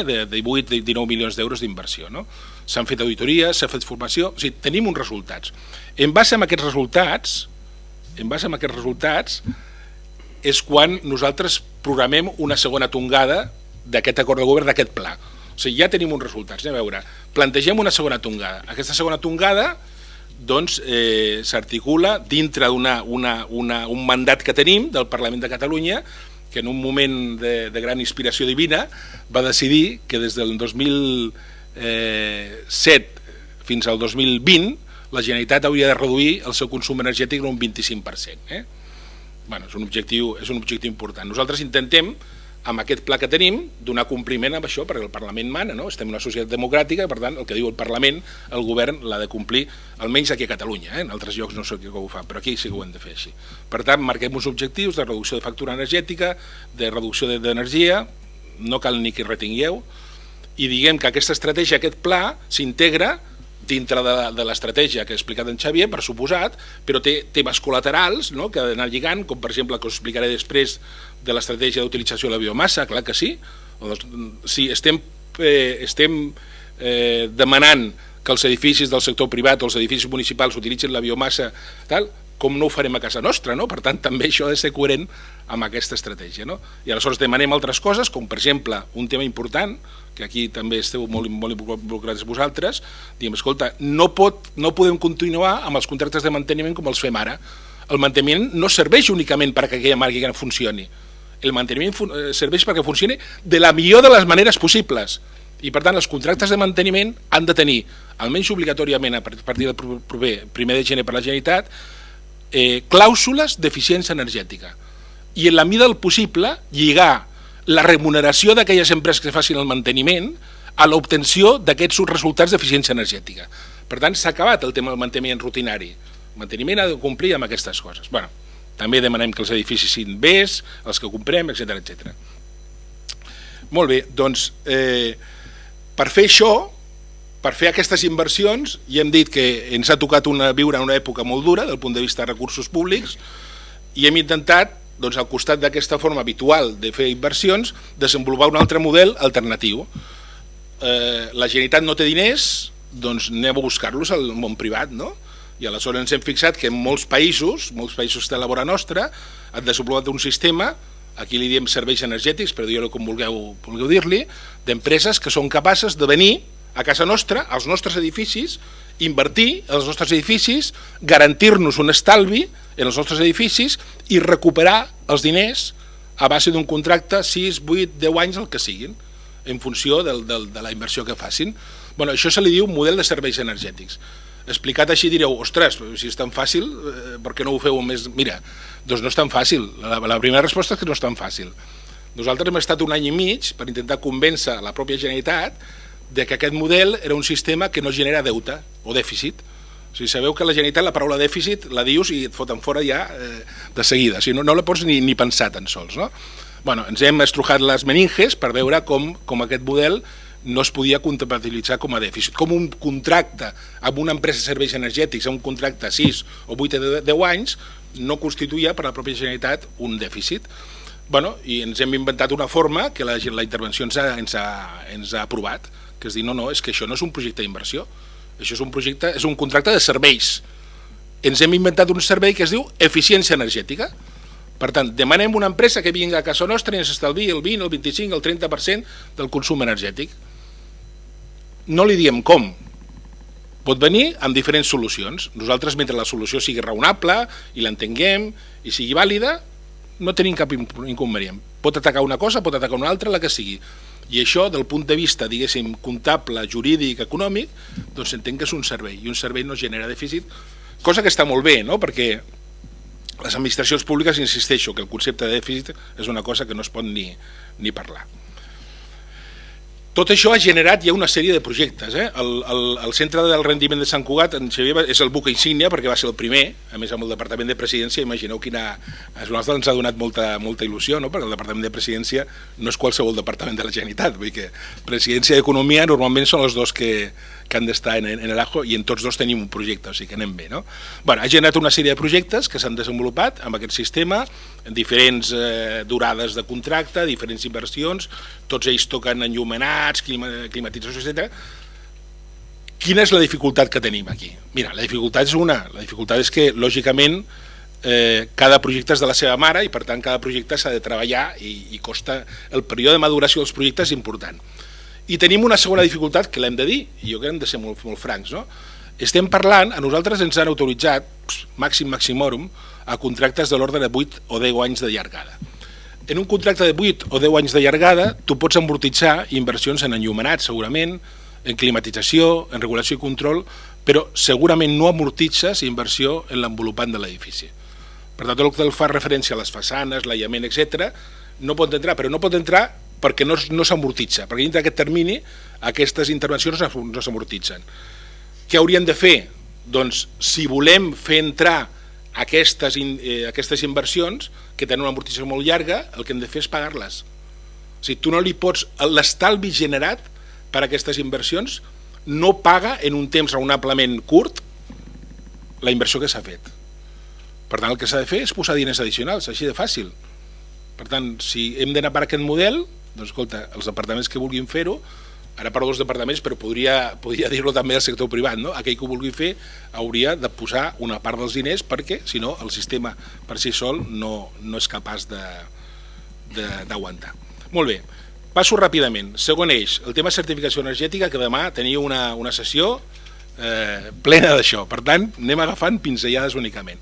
de 18-19 milions d'euros d'inversió. S'han fet auditories, s'ha fet formació, o sigui, tenim uns resultats. En base a aquests resultats és quan nosaltres programem una segona tongada d'aquest acord de govern, d'aquest pla. O sigui, ja tenim uns resultats, anem a veure. Plantegem una segona tongada. Aquesta segona tongada s'articula dintre d'un mandat que tenim del Parlament de Catalunya, que en un moment de gran inspiració divina va decidir que des del 2007 fins al 2020 la Generalitat hauria de reduir el seu consum energètic en un 25%. És un objectiu important. Nosaltres intentem, amb aquest pla que tenim, donar compliment a això, perquè el Parlament mana, estem en una societat democràtica, per tant, el que diu el Parlament, el govern l'ha de complir, almenys aquí a Catalunya, en altres llocs no sé com ho fa, però aquí sí que ho hem de fer així. Per tant, marquem uns objectius de reducció de factura energètica, de reducció d'energia, no cal ni que retingueu, i diguem que aquesta estratègia, aquest pla, s'integra dintre de l'estratègia que ha explicat en Xavier, per suposat, però té temes col·laterals que ha d'anar lligant, com per exemple el que us explicaré després de l'estratègia d'utilització de la biomassa, clar que sí. Si estem demanant que els edificis del sector privat o els edificis municipals utilitzin la biomassa, com no ho farem a casa nostra? Per tant, també això ha de ser coherent amb aquesta estratègia. I aleshores demanem altres coses, com per exemple un tema important, que aquí també esteu molt involucrats vosaltres, diem, escolta, no podem continuar amb els contractes de manteniment com els fem ara. El manteniment no serveix únicament perquè aquella màquina funcioni. El manteniment serveix perquè funcioni de la millor de les maneres possibles. I per tant, els contractes de manteniment han de tenir, almenys obligatòriament a partir del proper 1 de gener per la Generalitat, clàusules d'eficiència energètica. I en la mida del possible lligar la remuneració d'aquelles empreses que facin el manteniment a l'obtenció d'aquests resultats d'eficiència energètica. Per tant, s'ha acabat el tema del manteniment rutinari. El manteniment ha de complir amb aquestes coses. També demanem que els edificis siguin bes, els que comprem, etc. Molt bé, doncs, per fer això, per fer aquestes inversions, ja hem dit que ens ha tocat viure una època molt dura del punt de vista de recursos públics i hem intentat, al costat d'aquesta forma habitual de fer inversions, desenvolupar un altre model alternatiu. La Generalitat no té diners, doncs anem a buscar-los al món privat, I aleshores ens hem fixat que en molts països de la vora nostra, han desenvolupat un sistema, aquí li diem serveis energètics, però dieu-lo com vulgueu dir-li, d'empreses que són capaces de venir a casa nostra, als nostres edificis, invertir als nostres edificis, garantir-nos un estalvi en els nostres edificis i recuperar els diners a base d'un contracte 6, 8, 10 anys, el que siguin, en funció de la inversió que facin. Això se li diu model de serveis energètics. Explicat així direu, ostres, si és tan fàcil, per què no ho feu més? Mira, doncs no és tan fàcil. La primera resposta és que no és tan fàcil. Nosaltres hem estat un any i mig per intentar convèncer la pròpia Generalitat de que aquest model era un sistema que no genera deute o dèficit. O sigui, sabeu que la Generalitat la paraula dèficit la dius i et foten fora ja de seguida. O sigui, no la pots ni pensar tan sols. Ens hem estrujat les meninges per veure com aquest model no es podia comptabilitzar com a dèficit. Com un contracte amb una empresa de serveis energètics, un contracte 6 o 8 o 10 anys, no constituïa per la pròpia Generalitat un dèficit. I ens hem inventat una forma que la intervenció ens ha aprovat, que és dir, no, és que això no és un projecte d'inversió, això és un contracte de serveis. Ens hem inventat un servei que es diu eficiència energètica. Per tant, demanem una empresa que vingui a casa nostra i ens estalviï el 20, el 25, el 30% del consum energètic. No li diem com. Pot venir amb diferents solucions. Nosaltres, mentre la solució sigui raonable i l'entenguem i sigui vàlida, no tenim cap inconvenient. Pot atacar una cosa, pot atacar una altra, la que sigui. I això, del punt de vista, diguéssim, comptable, jurídic, econòmic, doncs s'entén que és un servei, i un servei no genera dèficit, cosa que està molt bé, perquè les administracions públiques, insisteixo, que el concepte de dèficit és una cosa que no es pot ni parlar. Tot això ha generat ja una sèrie de projectes. El Centre del Rendiment de Sant Cugat, en Xavier, és el buc insígnia perquè va ser el primer, a més amb el Departament de Presidència, imagineu quina... A nosaltres ens ha donat molta il·lusió, no? Perquè el Departament de Presidència no és qualsevol departament de la Generalitat, vull dir que Presidència i Economia normalment són els dos que han d'estar en l'ajo i en tots dos tenim un projecte, o sigui que anem bé. No? Bueno, ha generat una sèrie de projectes que s'han desenvolupat amb aquest sistema, en diferents durades de contracte, diferents inversions, tots ells toquen enllumenats, climatització, etc. Quina és la dificultat que tenim aquí? Mira, la dificultat és una. La dificultat és que, lògicament, cada projecte és de la seva mare i, per tant, cada projecte s'ha de treballar i costa... El període de maduració dels projectes és important. I tenim una segona dificultat que l'hem de dir, i jo crec que hem de ser molt francs. No? Estem parlant, a nosaltres ens han autoritzat, maximorum, a contractes de l'ordre de 8 o 10 anys de llargada. En un contracte de 8 o 10 anys de llargada, tu pots amortitzar inversions en enllumenats, segurament, en climatització, en regulació i control, però segurament no amortitzes inversió en l'envolupant de l'edifici. Per tant, el que fa referència a les façanes, l'aïllament, etc., no pot entrar, però no pot entrar perquè no s'amortitza, perquè dintre d'aquest termini aquestes intervencions no s'amortitzen. Què hauríem de fer? Doncs si volem fer entrar aquestes inversions que tenen una amortització molt llarga, el que hem de fer és pagar-les. O sigui, tu no li pots... L'estalvi generat per aquestes inversions no paga en un temps raonablement curt la inversió que s'ha fet. Per tant, el que s'ha de fer és posar diners addicionals, així de fàcil. Per tant, si hem d'anar per aquest model, doncs escolta, els departaments que vulguin fer-ho, ara parlo dels departaments, però podria dir-ho també al sector privat, no? Aquell que ho vulgui fer hauria de posar una part dels diners perquè, si no, el sistema per si sol no és capaç d'aguantar. Molt bé, passo ràpidament. Segon eix, el tema certificació energètica, que demà tenia una sessió plena d'això. Per tant, anem agafant pinzellades únicament.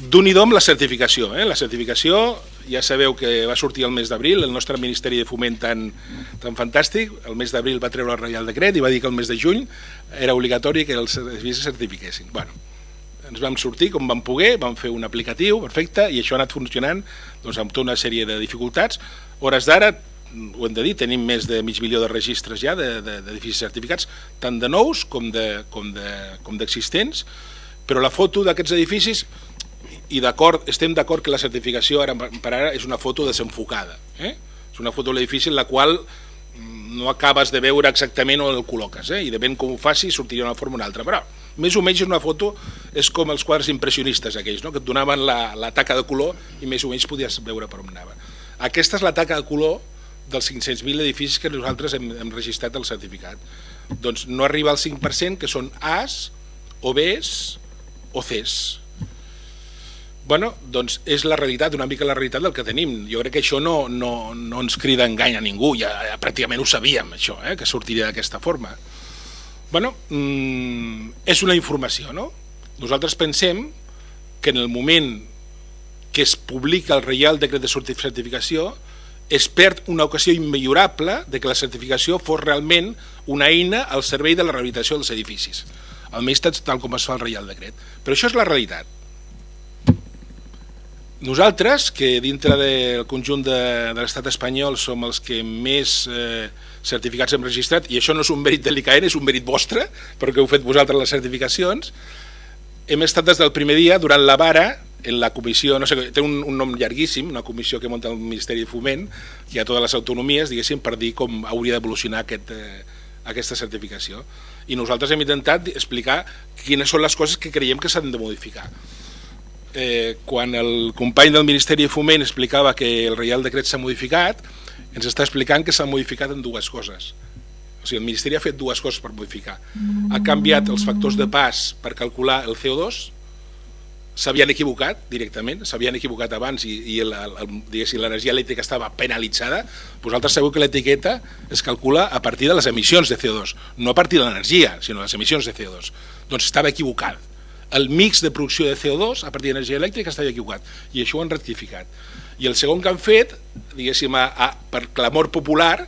D'un-hi-do amb la certificació. La certificació, ja sabeu que va sortir el mes d'abril, el nostre Ministeri de Foment tan fantàstic, el mes d'abril va treure el Reial Decret i va dir que el mes de juny era obligatori que els edificis certifiquessin. Bueno, ens vam sortir com vam poder, vam fer un aplicatiu perfecte i això ha anat funcionant doncs, amb tota una sèrie de dificultats. Hores d'ara, ho hem de dir, tenim més de mig milió de registres ja d'edificis certificats, tant de nous com d'existents, però la foto d'aquests edificis, i estem d'acord que la certificació per ara és una foto desenfocada. És una foto de l'edifici en la qual no acabes de veure exactament on el col·loques, i depèn com ho facis sortiria una forma o una altra, però més o menys una foto és com els quadres impressionistes aquells, no? Que et donaven la taca de color i més o menys podies veure per on anava. Aquesta és la taca de color dels 500.000 edificis que nosaltres hem registrat el certificat. Doncs no arriba al 5%, que són A's o B's o C's. Bueno, doncs és la realitat, una mica la realitat del que tenim. Jo crec que això no ens crida engany a ningú, ja pràcticament ho sabíem, això, que sortiria d'aquesta forma. Bueno, és una informació, no? Nosaltres pensem que en el moment que es publica el Reial Decret de Certificació es perd una ocasió immillorable de que la certificació fos realment una eina al servei de la rehabilitació dels edificis, almenys tal com es fa el Reial Decret. Però això és la realitat. Nosaltres, que dintre del conjunt de l'estat espanyol som els que més certificats hem registrat, i això no és un mèrit de l'ICAEN, és un mèrit vostre, perquè heu fet vosaltres les certificacions, hem estat des del primer dia durant la vara en la comissió, no sé, té un nom llarguíssim, una comissió que munta el Ministeri de Foment, que hi ha totes les autonomies, diguéssim, per dir com hauria d'evolucionar aquesta certificació. I nosaltres hem intentat explicar quines són les coses que creiem que s'han de modificar. Quan el company del Ministeri de Foment explicava que el Reial Decret s'ha modificat, ens està explicant que s'ha modificat en dues coses. O sigui, el Ministeri ha fet dues coses per modificar. Ha canviat els factors de pas per calcular el CO2, s'havien equivocat directament, s'havien equivocat abans i l'energia elèctrica estava penalitzada. Vosaltres sabeu que l'etiqueta es calcula a partir de les emissions de CO2, no a partir de l'energia, sinó les emissions de CO2. Doncs estava equivocat. El mix de producció de CO2 a partir d'energia elèctrica estava equivocat i això ho han rectificat. I el segon que han fet, diguéssim, per clamor popular,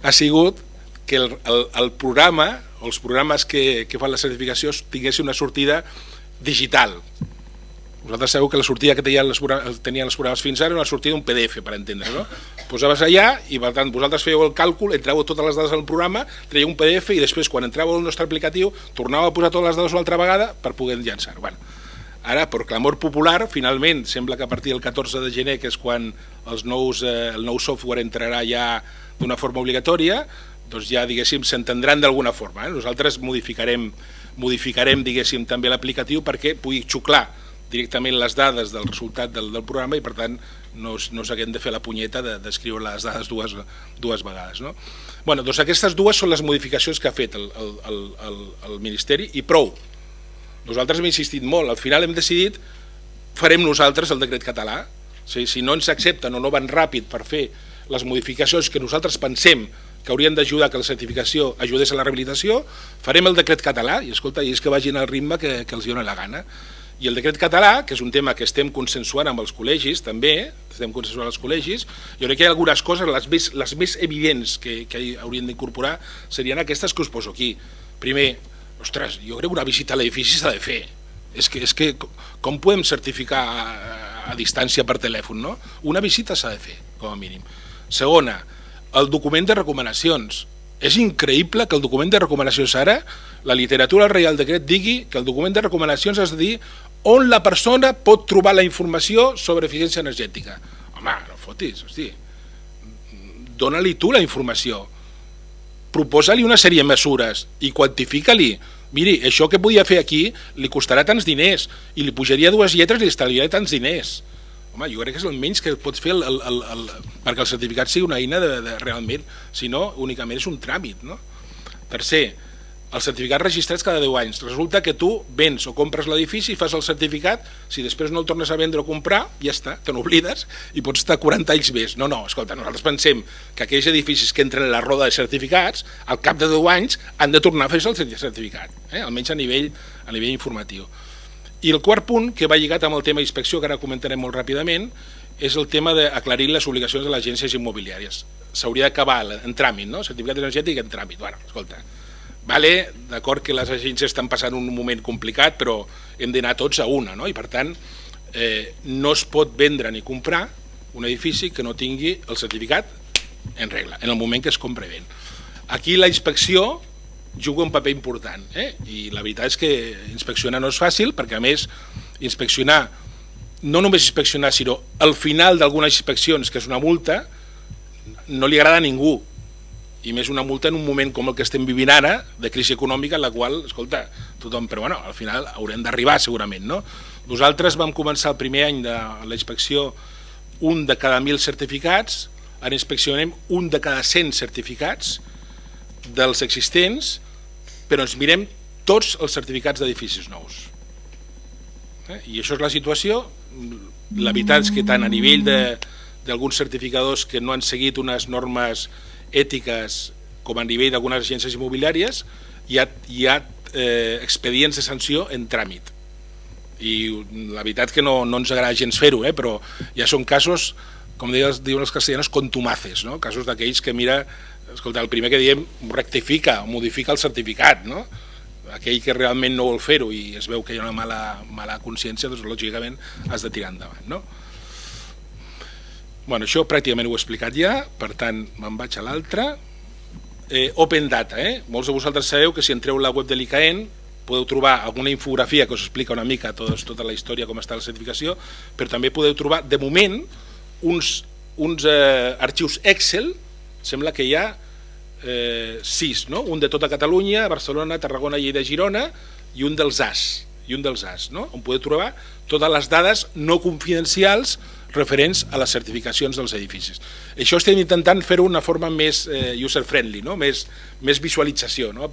ha sigut que el programa o els programes que fan la certificació tinguessin una sortida digital. Vosaltres sabeu que la sortida que tenien les programes fins ara era una sortida d'un PDF, per entendre, no? Posaves allà i, per tant, vosaltres fèieu el càlcul, entràveu totes les dades al programa, traieu un PDF i després, quan entràveu al nostre aplicatiu, tornàveu a posar totes les dades una altra vegada per poder llançar. Bueno, ara, per clamor popular, finalment, sembla que a partir del 14 de gener, que és quan el nou software entrarà ja d'una forma obligatòria, doncs ja, diguéssim, s'entendran d'alguna forma. Nosaltres modificarem, diguéssim, també l'aplicatiu perquè pugui xuclar directament les dades del resultat del programa i, per tant, no s'haguem de fer la punyeta d'escriure les dades dues vegades. No? Bueno, doncs aquestes dues són les modificacions que ha fet el Ministeri i prou. Nosaltres hem insistit molt, al final hem decidit, farem nosaltres el decret català, si no ens accepten o no van ràpid per fer les modificacions que nosaltres pensem que haurien d'ajudar que la certificació ajudés a la rehabilitació, farem el decret català i, escolta, i és que vagin al ritme que els dona la gana. I el decret català, que és un tema que estem consensuant amb els col·legis, també, estem consensuant amb els col·legis, jo crec que hi ha algunes coses, les més evidents que haurien d'incorporar serien aquestes que us poso aquí. Primer, ostres, jo crec que una visita a l'edifici s'ha de fer. És que com podem certificar a distància per telèfon, no? Una visita s'ha de fer, com a mínim. Segona, el document de recomanacions. És increïble que el document de recomanacions ara, la literatura del Reial Decret digui que el document de recomanacions has de dir on la persona pot trobar la informació sobre eficiència energètica. Home, no fotis, hosti. Dóna-li tu la informació. Proposa-li una sèrie de mesures i quantifica-li. Miri, això que podia fer aquí li costarà tants diners i li pujaria 2 lletres i li estalviarà tants diners. Home, jo crec que és el menys que pots fer perquè el certificat sigui una eina realment, si no, únicament és un tràmit. No? Tercer, els certificats registrats cada 10 anys. Resulta que tu vens o compres l'edifici i fas el certificat, si després no el tornes a vendre o comprar, ja està, te n'oblides i pots estar 40 anys més. No, escolta, nosaltres pensem que aquells edificis que entren en la roda de certificats, al cap de 10 anys han de tornar a fer-se el certificat, almenys a nivell informatiu. I el quart punt, que va lligat amb el tema d'inspecció, que ara comentarem molt ràpidament, és el tema d'aclarir les obligacions de les agències immobiliàries. S'hauria d'acabar en tràmit, no? Certificat energètic en tràmit. Bueno, escolta, vale, d'acord que les agències estan passant un moment complicat, però hem d'anar tots a una, no? I per tant, no es pot vendre ni comprar un edifici que no tingui el certificat en regla, en el moment que es compra i ven. Aquí la inspecció juga un paper important, i la veritat és que inspeccionar no és fàcil, perquè a més inspeccionar, no només inspeccionar, sinó al final d'algunes inspeccions, que és una multa, no li agrada a ningú, i més una multa en un moment com el que estem vivint ara, de crisi econòmica, en la qual, escolta, tothom, però bueno, al final haurem d'arribar segurament, no? Nosaltres vam començar el primer any de la inspecció un de cada 1.000 certificats, ara inspeccionem un de cada 100 certificats dels existents, però ens mirem tots els certificats d'edificis nous. I això és la situació. La veritat és que tant a nivell d'alguns certificadors que no han seguit unes normes ètiques com a nivell d'algunes agències immobiliàries hi ha expedients de sanció en tràmit. I la veritat que no ens agrada gens fer-ho, però ja són casos, com diuen els castellanos, contumaces, no? Casos d'aquells que mira, escolta, el primer que diem rectifica, modifica el certificat, no? Aquell que realment no vol fer-ho i es veu que hi ha una mala consciència, doncs lògicament has de tirar endavant, no? Bueno, això pràcticament ho he explicat ja, per tant me'n vaig a l'altre. Open Data, molts de vosaltres sabeu que si entreu a la web de l'ICAEN podeu trobar alguna infografia que us explica una mica tota la història, com està la certificació, però també podeu trobar, de moment, uns arxius Excel, sembla que hi ha 6, no? Un de tota Catalunya, Barcelona, Tarragona, Lleida, Girona, i un dels AS, no? On podeu trobar totes les dades no confidencials referents a les certificacions dels edificis. Això estem intentant fer-ho d'una forma més user-friendly, no? Més visualització, no?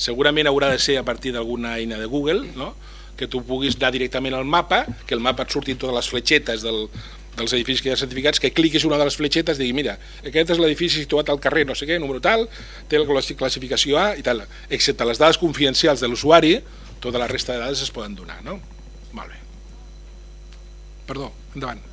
Segurament haurà de ser a partir d'alguna eina de Google, no? Que tu puguis anar directament al mapa, que el mapa et surtin totes les fletxetes dels edificis que hi ha certificats, que cliquis una de les fletxetes i digui, mira, aquest és l'edifici situat al carrer no sé què, número tal, té la classificació A i tal, excepte les dades confidencials de l'usuari, tota la resta de dades es poden donar, no? Molt bé. Perdó, endavant.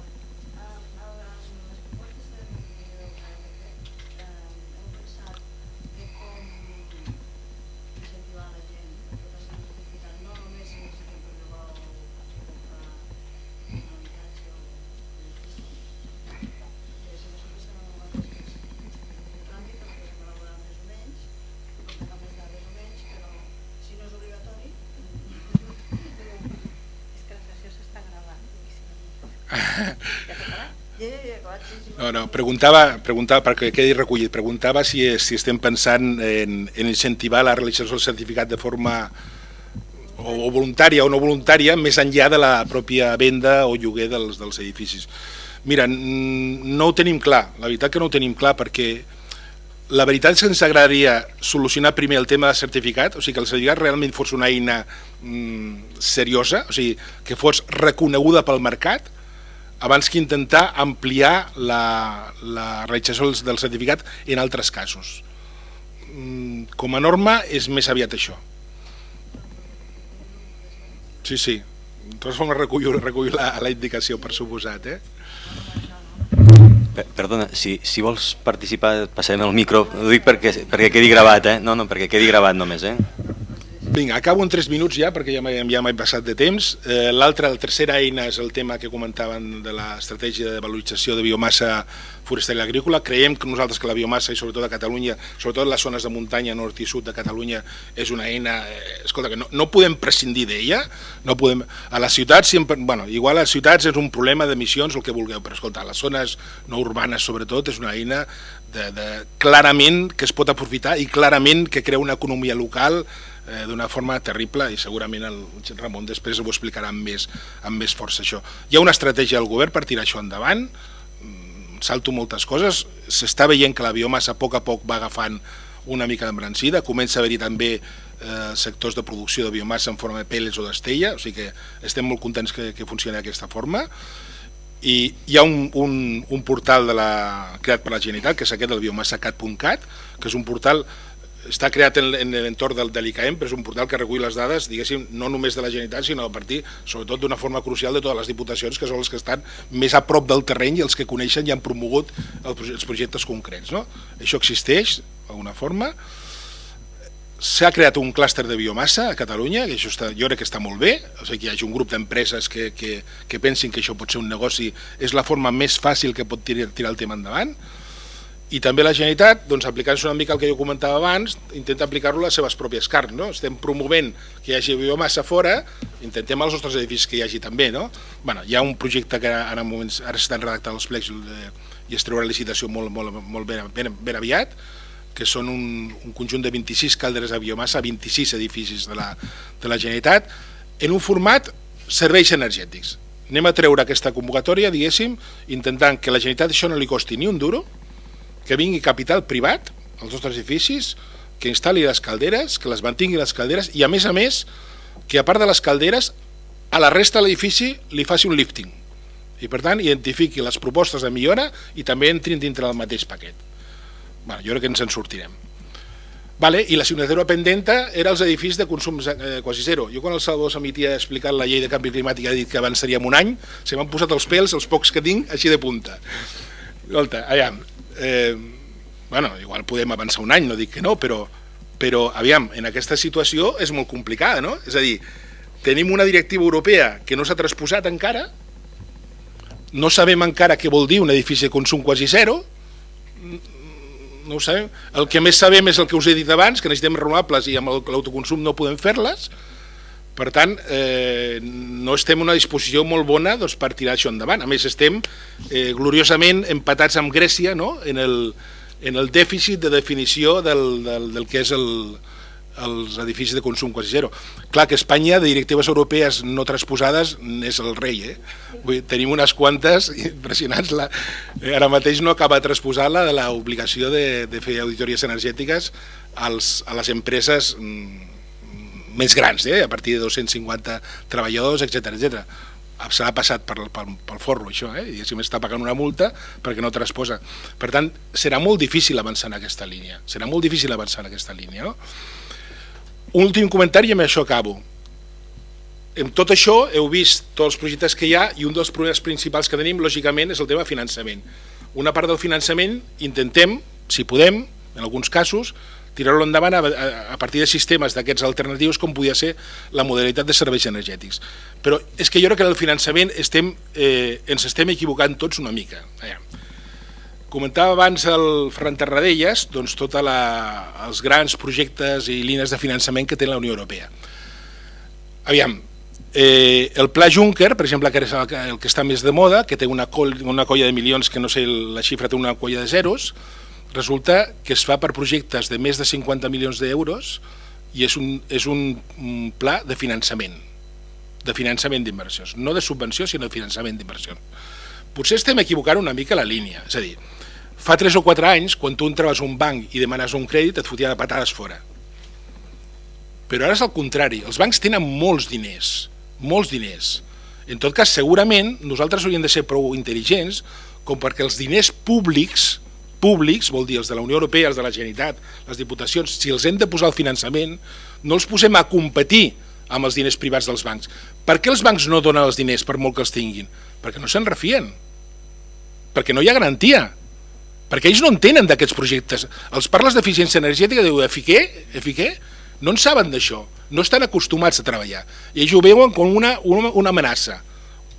No, preguntava, perquè quedi recollit, preguntava si estem pensant en incentivar la realització del certificat de forma o voluntària o no voluntària, més enllà de la pròpia venda o lloguer dels edificis. Mira, no ho tenim clar, la veritat que no ho tenim clar, perquè la veritat és que ens agradaria solucionar primer el tema de certificat, o sigui, que el certificat realment fos una eina seriosa, o sigui, que fos reconeguda pel mercat, abans que intentar ampliar la realització del certificat en altres casos. Com a norma és més aviat això. Sí. De totes formes recullo la indicació, per suposat. Perdona, si vols participar passarem el micro, ho dic perquè quedi gravat, no, perquè quedi gravat només. Vinga, acabo en 3 minuts ja, perquè ja m'he passat de temps. La tercera eina és el tema que comentaven de l'estratègia de valorització de biomassa forestal i agrícola. Creiem que nosaltres que la biomassa, i sobretot a Catalunya, sobretot en les zones de muntanya nord i sud de Catalunya, és una eina, escolta, que no podem prescindir d'ella. A les ciutats, igual a les ciutats és un problema d'emissions, el que vulgueu, però escolta, a les zones no urbanes sobretot és una eina clarament que es pot aprofitar i clarament que crea una economia local d'una forma terrible, i segurament el Ramon després ho explicarà amb més força això. Hi ha una estratègia del govern per tirar això endavant, salto moltes coses, s'està veient que la biomassa a poc va agafant una mica d'embrancida, comença a haver-hi també sectors de producció de biomassa en forma de pellets o d'estella, o sigui que estem molt contents que funcioni d'aquesta forma. I hi ha un portal creat per la Generalitat, que és aquest, el biomassacat.cat, que és un portal, està creat en l'entorn de l'ICAEM, però és un portal que recull les dades, diguéssim, no només de la Generalitat, sinó a partir, sobretot d'una forma crucial, de totes les diputacions, que són les que estan més a prop del terreny i els que coneixen i han promogut els projectes concrets. Això existeix, d'alguna forma. S'ha creat un clúster de biomassa a Catalunya, que això jo crec que està molt bé, o sigui, que hi hagi un grup d'empreses que pensin que això pot ser un negoci, és la forma més fàcil que pot tirar el tema endavant. I també la Generalitat, aplicant-se una mica el que jo comentava abans, intenta aplicar-lo a les seves pròpies carns. Estem promovent que hi hagi biomassa fora, intentem als nostres edificis que hi hagi també. Hi ha un projecte que ara s'estan redactant els plecs i es treurà licitació molt ben aviat, que són un conjunt de 26 calderes de biomassa a 26 edificis de la Generalitat, en un format serveis energètics. Anem a treure aquesta convocatòria, diguéssim, intentant que a la Generalitat això no li costi ni un duro, que vingui capital privat als nostres edificis, que instal·li les calderes, que les mantingui les calderes i a més, que a part de les calderes, a la resta de l'edifici li faci un lifting. I per tant identifiqui les propostes de millora i també entrin dintre del mateix paquet. Jo crec que ens en sortirem. I la assignatura pendenta era els edificis de consum quasi zero. Jo quan el Salvador Samitia ha explicat la llei de canvi climàtic ha dit que avançaríem un any, se m'han posat els pèls, els pocs que tinc, així de punta. Escolta, igual podem avançar un any, no dic que no, però en aquesta situació és molt complicada, no? És a dir, tenim una directiva europea que no s'ha transposat encara, no sabem encara què vol dir un edifici de consum quasi zero, no ho sabem. El que més sabem és el que us he dit abans, que necessitem renovables i amb l'autoconsum no podem fer-les. Per tant, no estem en una disposició molt bona per tirar això endavant. A més, estem gloriosament empatats amb Grècia en el dèficit de definició del que és els edificis de consum quasi zero. Clar que Espanya, de directives europees no transposades, és el rei. Tenim unes quantes impressionants. Ara mateix no acaba de transposar la de l'obligació de fer auditories energètiques a les empreses més grans, a partir de 250 treballadors, etc. S'ha passat pel forro això, i si m'està pagant una multa perquè no transposa. Per tant, serà molt difícil avançar en aquesta línia. Un últim comentari i amb això acabo. En tot això heu vist tots els projectes que hi ha i un dels problemes principals que tenim, lògicament, és el tema de finançament. Una part del finançament intentem, si podem, en alguns casos, tirar-lo endavant a partir de sistemes d'aquests alternatius com podia ser la modalitat de serveis energètics. Però és que jo crec que en el finançament ens estem equivocant tots una mica. Comentava abans el Ferran Terradellas tots els grans projectes i línies de finançament que té la Unió Europea. El pla Juncker, per exemple, que és el que està més de moda, que té una colla de milions, que no sé, la xifra té una colla de zeros, resulta que es fa per projectes de més de 50 milions d'euros i és un pla de finançament d'inversions, no de subvenció, sinó de finançament d'inversions. Potser estem equivocant una mica la línia, és a dir, fa 3 o 4 anys, quan tu entraves a un banc i demanes un crèdit, et fotien a patades fora. Però ara és el contrari, els bancs tenen molts diners. En tot cas, segurament, nosaltres hauríem de ser prou intel·ligents com perquè els diners públics, vol dir els de la Unió Europea, els de la Generalitat, les diputacions, si els hem de posar al finançament, no els posem a competir amb els diners privats dels bancs. Per què els bancs no donen els diners per molt que els tinguin? Perquè no se'n refien, perquè no hi ha garantia, perquè ells no entenen d'aquests projectes. Els parles d'eficiència energètica i diu, què? No en saben d'això, no estan acostumats a treballar. I ells ho veuen com una amenaça,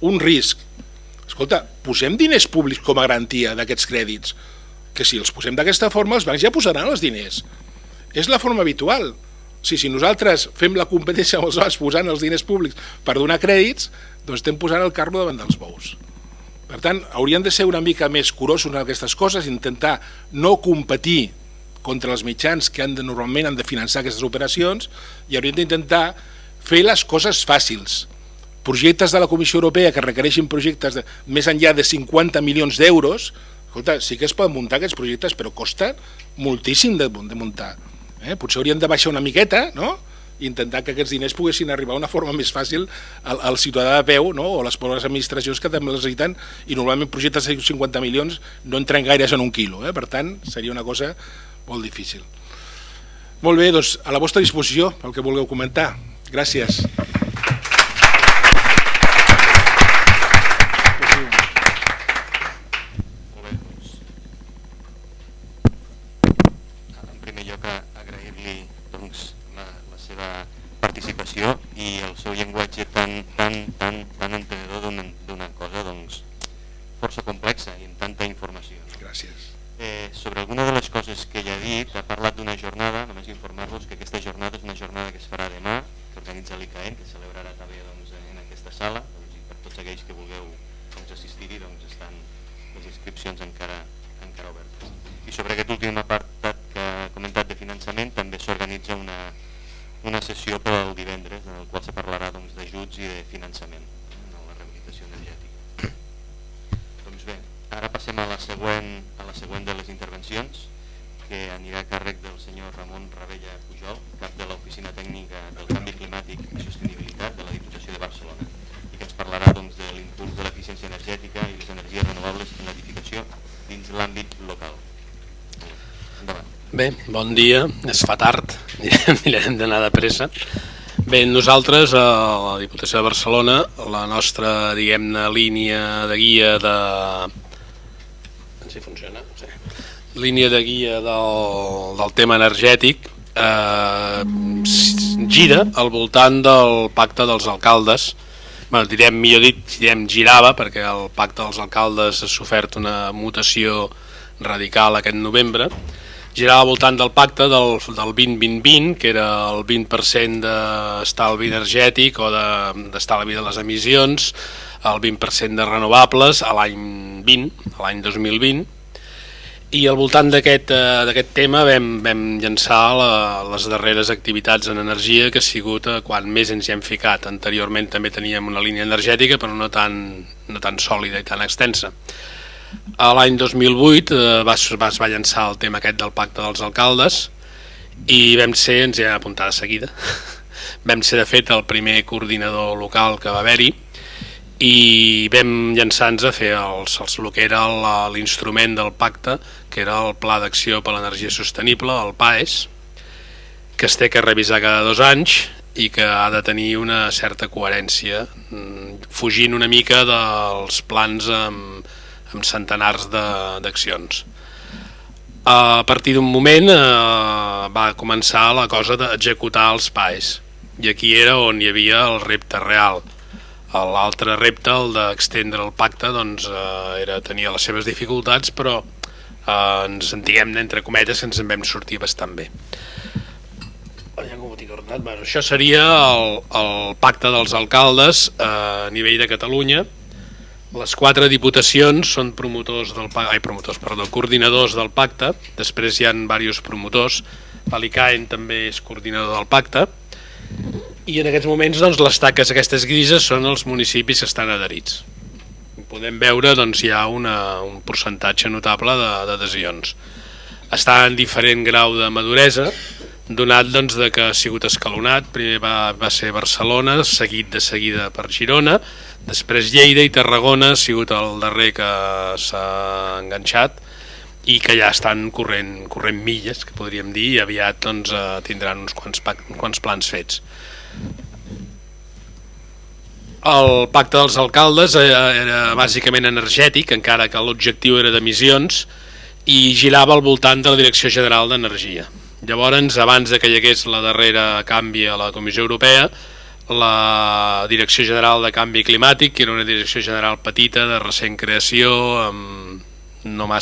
un risc. Escolta, posem diners públics com a garantia d'aquests crèdits, que si els posem d'aquesta forma els bancs ja posaran els diners. És la forma habitual. Si nosaltres fem la competència amb els bancs posant els diners públics per donar crèdits, doncs estem posant el carro davant dels bous. Per tant, haurien de ser una mica més curosos en aquestes coses, intentar no competir contra els mitjans que normalment han de finançar aquestes operacions i haurien d'intentar fer les coses fàcils. Projectes de la Comissió Europea que requereixin projectes més enllà de 50 milions d'euros, escolta, sí que es poden muntar aquests projectes, però costa moltíssim de muntar. Potser hauríem de baixar una miqueta, no? I intentar que aquests diners poguessin arribar d'una forma més fàcil al ciutadà de peu, no? O a les pobres administracions que també les necessiten, i normalment projectes de 50 milions no entren gaires en un quilo, per tant seria una cosa molt difícil. Molt bé, doncs a la vostra disposició pel que vulgueu comentar. Gràcies. Participació i el seu llenguatge tan entenedor d'una cosa força complexa i amb tanta informació. Gràcies. Sobre alguna de les coses que ella ha dit, ha parlat d'una jornada, només informar-vos que aquesta jornada és una jornada que es farà demà, que organitza l'ICAEN, que celebrarà també en aquesta sala, i per tots aquells que vulgueu assistir-hi estan les inscripcions encara obertes. I sobre aquest últim apartat que ha comentat de finançament també s'organitza una sessió pel divendres en el qual se parlarà d'ajuts i de finançament en la rehabilitació energètica. Doncs bé, ara passem a la següent de les intervencions, que anirà a càrrec del senyor Ramon Ravella Pujol, cap de l'Oficina Tècnica del Canvi Climàtic i Sostenibilitat de la Diputació de Barcelona, i que ens parlarà de l'impuls de l'eficiència energètica i les energies renovables en l'edificació dins l'àmbit local. Endavant. Bé, bon dia, es fa tard, mirarem d'anar de pressa. Bé, nosaltres a la Diputació de Barcelona, la nostra, diguem-ne, línia de guia del tema energètic gira al voltant del pacte dels alcaldes. Millor dit, girava, perquè el pacte dels alcaldes ha sofert una mutació radical aquest novembre. Girava al voltant del pacte del 20-20-20, que era el 20% d'estalvi energètic o d'estalvi de les emissions, el 20% de renovables a l'any 2020, i al voltant d'aquest tema vam llançar les darreres activitats en energia, que ha sigut quan més ens hi hem ficat. Anteriorment també teníem una línia energètica, però no tan sòlida i tan extensa. A l'any 2008 es va llançar el tema aquest del pacte dels alcaldes i ens hi vam apuntar de seguida. Vam ser de fet el primer coordinador local que va haver-hi i vam llançar-nos a fer el que era l'instrument del pacte, que era el Pla d'Acció per a l'Energia Sostenible, el PAES, que es té que revisar cada 2 anys i que ha de tenir una certa coherència, fugint una mica dels plans amb centenars d'accions. A partir d'un moment va començar la cosa d'executar els PAES, i aquí era on hi havia el repte real. L'altre repte, el d'extendre el pacte, tenia les seves dificultats, però entre cometes ens en vam sortir bastant bé. Bueno, això seria el pacte dels alcaldes a nivell de Catalunya. Les 4 diputacions són coordinadors del pacte. Després hi ha diversos promotors. L'ICAEN també és coordinador del pacte. I en aquests moments doncs, les taques aquestes grises són els municipis que estan adherits. Podem veure doncs, hi ha un percentatge notable d'adhesions. Està en diferent grau de maduresa, donat doncs, que ha sigut escalonat. Primer va ser Barcelona, seguit de seguida per Girona, després Lleida i Tarragona ha sigut el darrer que s'ha enganxat i que ja estan corrent milles, que podríem dir, i aviat doncs, tindran uns quants plans fets. El pacte dels alcaldes era bàsicament energètic, encara que l'objectiu era d'emissions, i girava al voltant de la Direcció General d'Energia. Llavors, abans que hi hagués la darrera canvi a la Comissió Europea, la Direcció General de Canvi Climàtic, que era una direcció general petita, de recent creació, amb no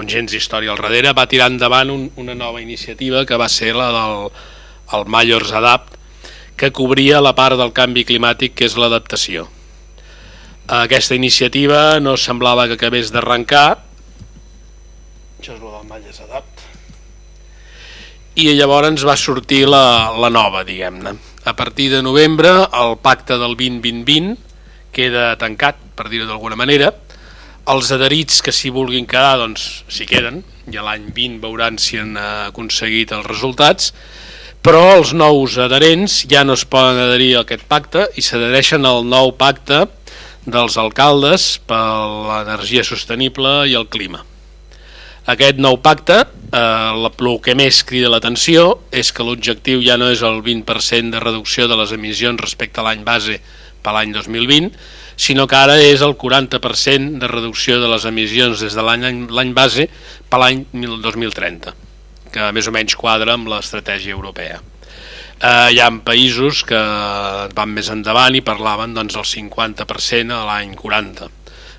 gens història al darrere, va tirar endavant una nova iniciativa que va ser la del Majors Adapt, que cobria la part del canvi climàtic, que és l'adaptació. Aquesta iniciativa no semblava que acabés d'arrencar. Això és el del Majors Adapt. I llavors va sortir la nova, diguem-ne. A partir de novembre, el pacte del 20-20-20 queda tancat, per dir-ho d'alguna manera. Els adherits que s'hi vulguin quedar, doncs s'hi queden, i l'any 20 veuran si han aconseguit els resultats, però els nous adherents ja no es poden adherir a aquest pacte i s'adhereixen al nou pacte dels alcaldes per l'energia sostenible i el clima. Aquest nou pacte, el que més crida l'atenció és que l'objectiu ja no és el 20% de reducció de les emissions respecte a l'any base per l'any 2020, sinó que ara és el 40% de reducció de les emissions des de l'any base per l'any 2030, que més o menys quadra amb l'estratègia europea. Hi ha països que van més endavant i parlaven doncs, del 50% a l'any 40,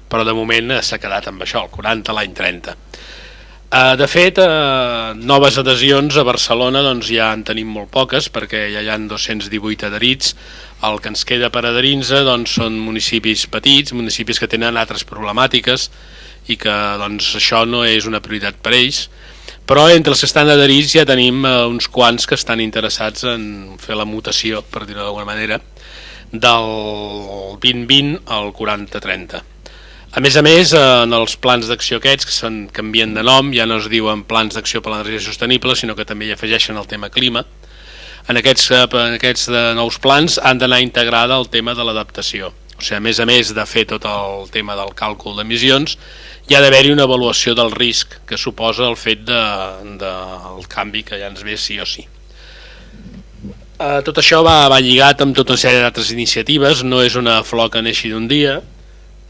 però de moment s'ha quedat amb això, el 40 a l'any 30. De fet, noves adhesions a Barcelona doncs, ja en tenim molt poques, perquè ja hi ha 218 adherits. El que ens queda per adherir-nos doncs, són municipis petits, municipis que tenen altres problemàtiques i que doncs, això no és una prioritat per ells. Però entre els que estan adherits ja tenim uns quants que estan interessats en fer la mutació, per dir-ho d'alguna manera, del 2020 al 40-30. A més, en els plans d'acció aquests, que canvien de nom, ja no es diuen plans d'acció per l'energia sostenible, sinó que també hi afegeixen el tema clima. En aquests nous plans han d'anar integrada el tema de l'adaptació. O sigui, a més de fer tot el tema del càlcul d'emissions, hi ha d'haver-hi una avaluació del risc que suposa el fet del canvi que ja ens ve sí o sí. Tot això va lligat amb tota una sèrie d'altres iniciatives, no és una flor que neixi d'un dia.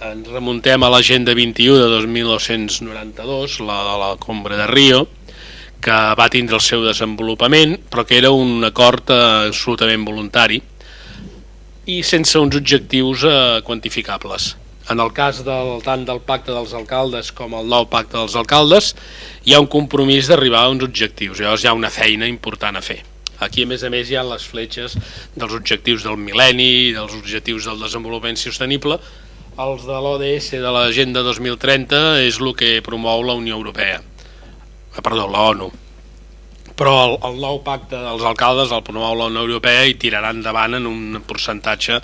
Ens remuntem a l'Agenda 21 de 1992, la de la Cumbre de Rio, que va tindre el seu desenvolupament, però que era un acord absolutament voluntari i sense uns objectius quantificables. En el cas tant del pacte dels alcaldes com el nou pacte dels alcaldes, hi ha un compromís d'arribar a uns objectius, llavors hi ha una feina important a fer. Aquí, a més, hi ha les fletxes dels objectius del mil·lenni, dels objectius del desenvolupament sostenible. Els de l'ODS de l'Agenda 2030 és el que promou la Unió Europea, l'ONU. Però el nou pacte dels alcaldes el promou la Unió Europea i tirarà endavant en un percentatge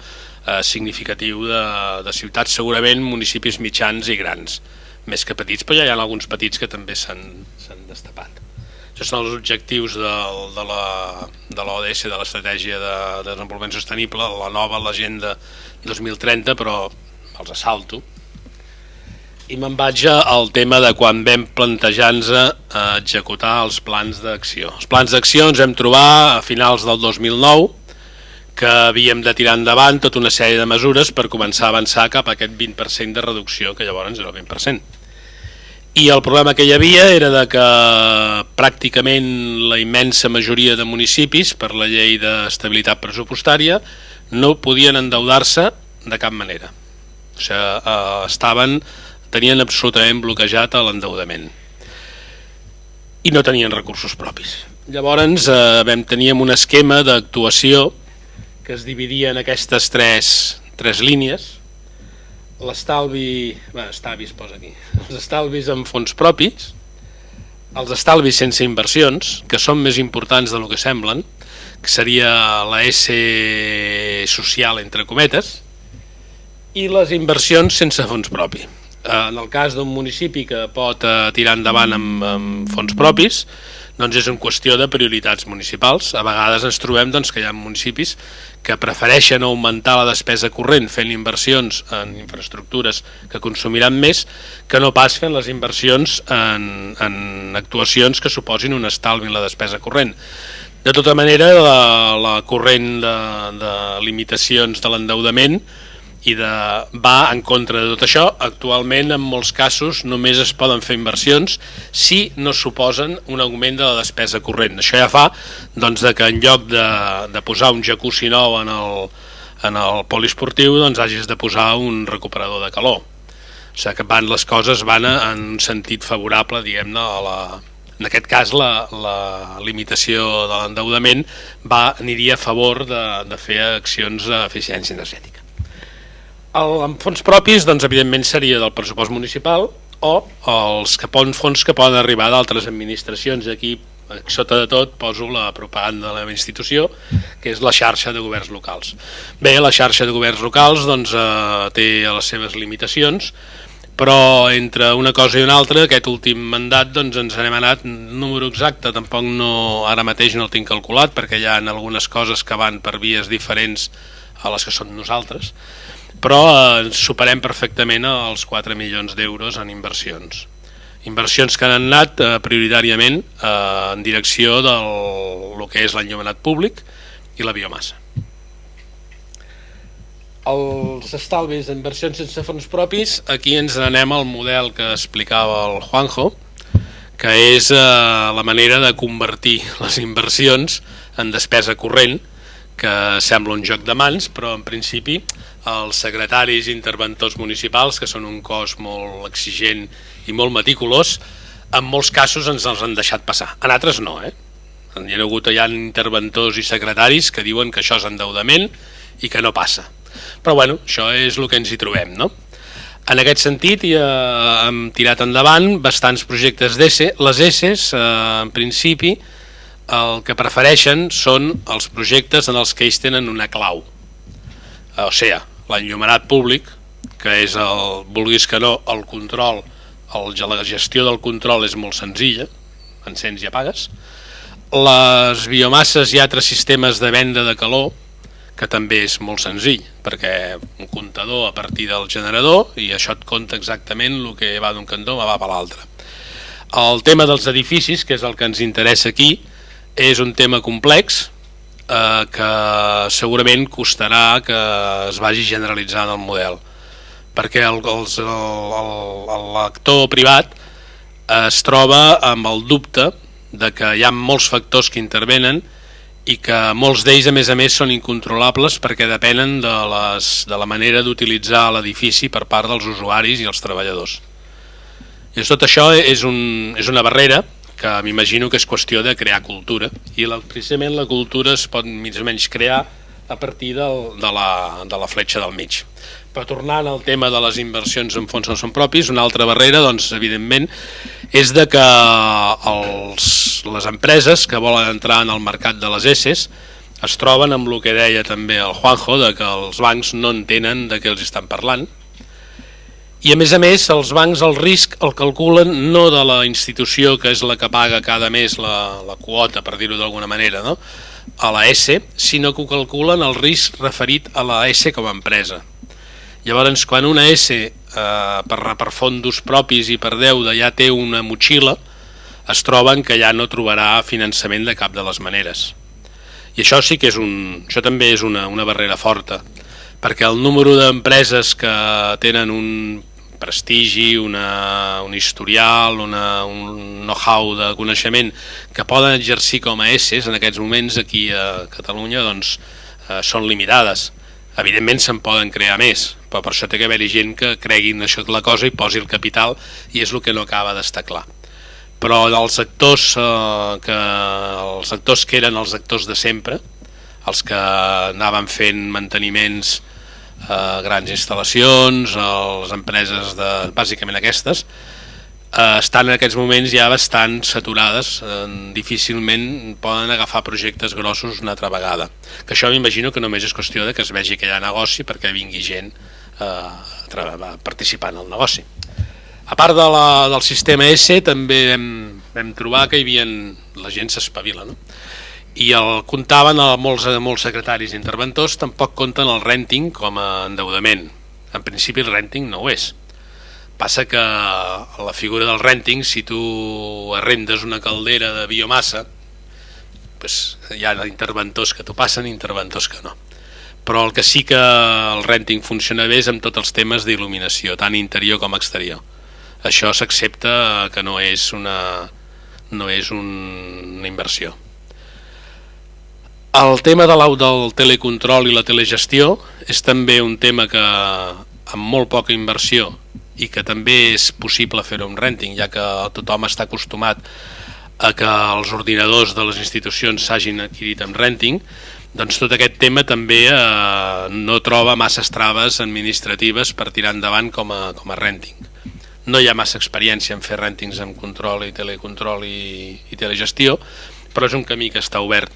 significatiu de ciutats, segurament municipis mitjans i grans, més que petits, però ja hi ha alguns petits que també s'han destapat. Això són els objectius de l'ODS, de l'Estratègia de Desenvolupament Sostenible, la nova, l'Agenda 2030, però els assalto i me'n vaig al tema de quan vam plantejar-nos executar els plans d'acció. Els plans d'acció ens vam trobar a finals del 2009 que havíem de tirar endavant tota una sèrie de mesures per començar a avançar cap a aquest 20% de reducció, que llavors era el 20%. I el problema que hi havia era que pràcticament la immensa majoria de municipis, per la llei d'estabilitat pressupostària, no podien endeudar-se de cap manera. O sigui, tenien absolutament bloquejat l'endeudament i no tenien recursos propis. Llavors vam tenir un esquema d'actuació que es dividia en aquestes tres línies. L'estalvi, estalvis posa aquí, els estalvis amb fons propis, els estalvis sense inversions, que són més importants del que semblen, que seria la S social, entre cometes, i les inversions sense fons propi. En el cas d'un municipi que pot tirar endavant amb fons propis, doncs és una qüestió de prioritats municipals. A vegades ens trobem que hi ha municipis que prefereixen augmentar la despesa corrent fent inversions en infraestructures que consumiran més que no pas fent les inversions en actuacions que suposin un estalvi en la despesa corrent. De tota manera, la corrent de limitacions de l'endeudament va en contra de tot això. Actualment, en molts casos, només es poden fer inversions si no suposen un augment de la despesa corrent. Això ja fa que en lloc de posar un jacuzzi nou en el poliesportiu, hagis de posar un recuperador de calor. O sigui que les coses van en un sentit favorable, diguem-ne, en aquest cas la limitació de l'endeudament aniria a favor de fer accions d'eficiència energètica. Amb fons propis, evidentment, seria del pressupost municipal o els fons que poden arribar d'altres administracions. Aquí, sota de tot, poso la propaganda de la meva institució, que és la xarxa de governs locals. Bé, la xarxa de governs locals té les seves limitacions, però entre una cosa i una altra, aquest últim mandat ens n'hem anat, número exacte tampoc ara mateix no el tinc calculat, perquè hi ha algunes coses que van per vies diferents a les que són nosaltres, però superem perfectament els 4 milions d'euros en inversions. Inversions que han anat prioritàriament en direcció del que és l'enllumenat públic i la biomassa. Els estalvis d'inversions sense fons propis, aquí ens n'anem al model que explicava el Juanjo, que és la manera de convertir les inversions en despesa corrent, que sembla un joc de mans, però en principi els secretaris i interventors municipals, que són un cos molt exigent i molt meticulós, en molts casos ens els han deixat passar. En altres no, Hi ha interventors i secretaris que diuen que això és endeudament i que no passa. Però bueno, això és el que ens hi trobem, no? En aquest sentit hem tirat endavant bastants projectes d'ESE. Les ESEs, en principi, el que prefereixen són els projectes en els que ells tenen una clau. O sigui, l'enllumenat públic, que és, vulguis que no, el control, la gestió del control és molt senzilla, encens i apagues. Les biomasses i altres sistemes de venda de calor, que també és molt senzill, perquè un comptador a partir del generador, i això et compta exactament el que va d'un cantó va per l'altre. El tema dels edificis, que és el que ens interessa aquí, és un tema complex, que segurament costarà que es vagi generalitzant el model, perquè l'actor privat es troba amb el dubte de que hi ha molts factors que intervenen i que molts d'ells, a més, són incontrolables perquè depenen de la manera d'utilitzar l'edifici per part dels usuaris i els treballadors. I tot això és una barrera que m'imagino que és qüestió de crear cultura, i precisament la cultura es pot més o menys crear a partir de la fletxa del mig. Però tornant al tema de les inversions en fons no són propis, una altra barrera, evidentment, és de que les empreses que volen entrar en el mercat de les ESEs es troben amb el que deia també el Juanjo, de que els bancs no entenen de què els estan parlant. I a més, els bancs el risc el calculen no de la institució, que és la que paga cada mes la quota, per dir-ho d'alguna manera, no? A la ESE, sinó que ho calculen el risc referit a la ESE com a empresa. Llavors, quan una ESE per fondos propis i per deuda ja té una motxilla, es troben que ja no trobarà finançament de cap de les maneres. I això sí que això també és una barrera forta, perquè el número d'empreses que tenen un prestigi, un historial, un know-how de coneixement que poden exercir com a ESEs en aquests moments aquí a Catalunya són limitades. Evidentment se'n poden crear més, però per això té que haver-hi gent que cregui en això la cosa i posi el capital, i és el que no acaba d'estar clar. però els actors que eren els actors de sempre, els que anaven fent manteniments a grans instal·lacions, les empreses bàsicament aquestes, estan en aquests moments ja bastant saturades, difícilment poden agafar projectes grossos una altra vegada, que això m'imagino que només és qüestió de que es vegi que hi ha negoci perquè vingui gent a participar en el negoci. A part del sistema S també vam trobar que la gent s'espavila, no? I comptaven molts secretaris i interventors, tampoc compten el renting com a endeudament. En principi el renting no ho és. Passa que la figura del renting, si tu arrendes una caldera de biomassa, hi ha interventors que t'ho passen i interventors que no. Però el que sí que el renting funciona bé és amb tots els temes d'il·luminació, tant interior com exterior. Això s'accepta que no és una inversió. El tema del telecontrol i la telegestió és també un tema que amb molt poca inversió i que també és possible fer-ho amb renting, ja que tothom està acostumat a que els ordinadors de les institucions s'hagin adquirit amb renting, doncs tot aquest tema també no troba masses traves administratives per tirar endavant com a renting. No hi ha massa experiència en fer rentings amb control i telecontrol i telegestió, però és un camí que està obert.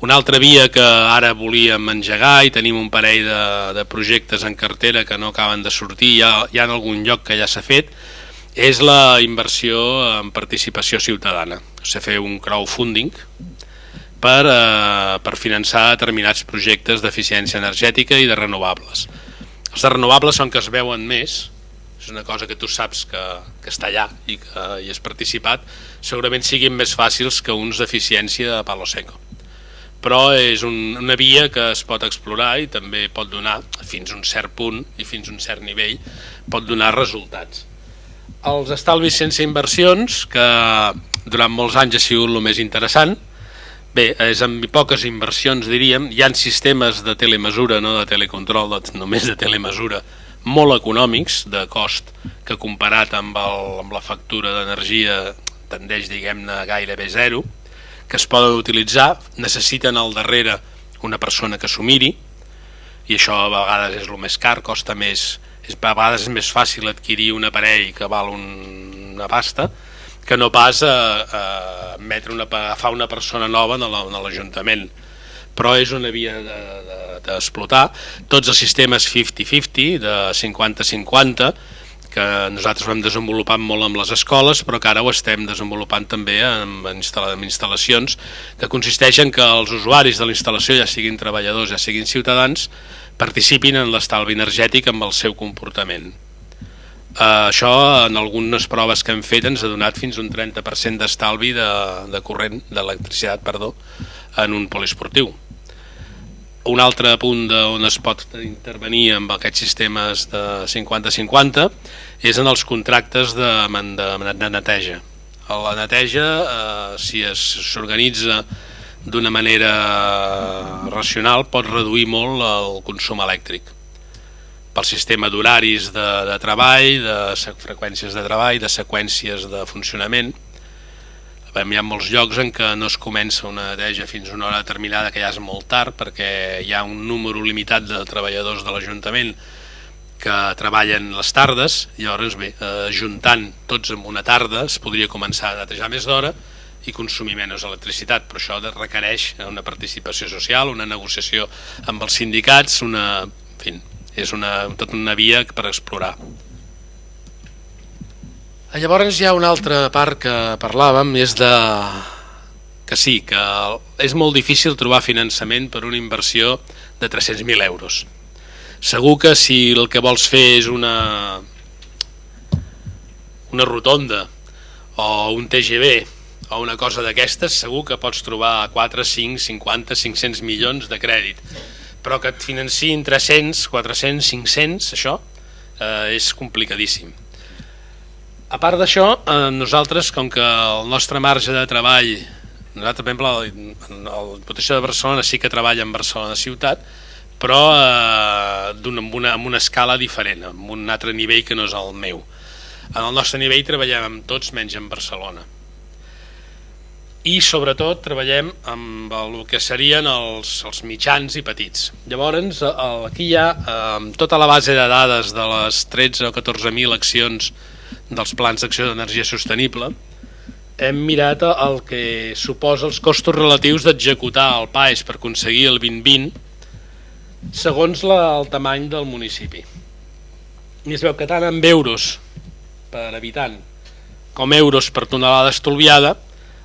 Una altra via que ara volíem engegar i tenim un parell de projectes en cartera que no acaben de sortir, hi ha en algun lloc que ja s'ha fet, és la inversió en participació ciutadana. O sigui, fer un crowdfunding per finançar determinats projectes d'eficiència energètica i de renovables. Els de renovables són que es veuen més, és una cosa que tu saps que està allà i que hi has participat, segurament siguin més fàcils que uns d'eficiència a palo seco. Però és una via que es pot explorar i també pot donar, fins a un cert punt i fins a un cert nivell, pot donar resultats. Els estalvis sense inversions, que durant molts anys ha sigut el més interessant, bé, és amb poques inversions, diríem, hi ha sistemes de telemesura, no de telecontrol, només de telemesura, molt econòmics de cost, que comparat amb la factura d'energia tendeix, diguem-ne, gairebé zero, que es poden utilitzar, necessiten al darrere una persona que s'ho miri, i això a vegades és el més car, costa més, a vegades és més fàcil adquirir un aparell que val una pasta, que no pas agafar una persona nova a l'Ajuntament. Però és una via d'explotar. Tots els sistemes 50-50, de 50-50, que nosaltres ho hem desenvolupat molt amb les escoles, però que ara ho estem desenvolupant també amb instal·lacions, que consisteix en que els usuaris de la instal·lació, ja siguin treballadors, ja siguin ciutadans, participin en l'estalvi energètic amb el seu comportament. Això, en algunes proves que hem fet, ens ha donat fins a un 30% d'estalvi de corrent, d'electricitat, en un poliesportiu. Un altre punt on es pot intervenir amb aquests sistemes de 50-50 és en els contractes de neteja. La neteja, si s'organitza d'una manera racional, pot reduir molt el consum elèctric. Pel sistema d'horaris de treball, de freqüències de treball, de seqüències de funcionament. Hi ha molts llocs en què no es comença una neteja fins a una hora determinada, que ja és molt tard, perquè hi ha un número limitat de treballadors de l'Ajuntament que treballen les tardes. Llavors, bé, juntant tots en una tarda es podria començar a netejar més d'hora i consumir menys electricitat, però això requereix una participació social, una negociació amb els sindicats, és tota una via per explorar. Llavors hi ha una altra part que parlàvem, és que sí, que és molt difícil trobar finançament per una inversió de 300.000 euros. Segur que si el que vols fer és una rotonda o un TGV o una cosa d'aquestes, segur que pots trobar 4, 5, 50, 500 milions de crèdit. Però que et financin 300, 400, 500, això és complicadíssim. A part d'això, nosaltres, com que el nostre marge de treball, nosaltres, per exemple, la Diputació de Barcelona sí que treballa en Barcelona ciutat, però amb una escala diferent, amb un altre nivell que no és el meu. En el nostre nivell treballem amb tots menys en Barcelona. i sobretot treballem amb el que serien els mitjans i petits. Llavors, aquí hi ha tota la base de dades de les 13 o 14.000 accions dels plans d'acció d'energia sostenible. Hem mirat el que suposa els costos relatius d'executar el PAES per aconseguir el 2020 segons el tamany del municipi. I es veu que tant en euros per habitant com euros per tonelada estolviada,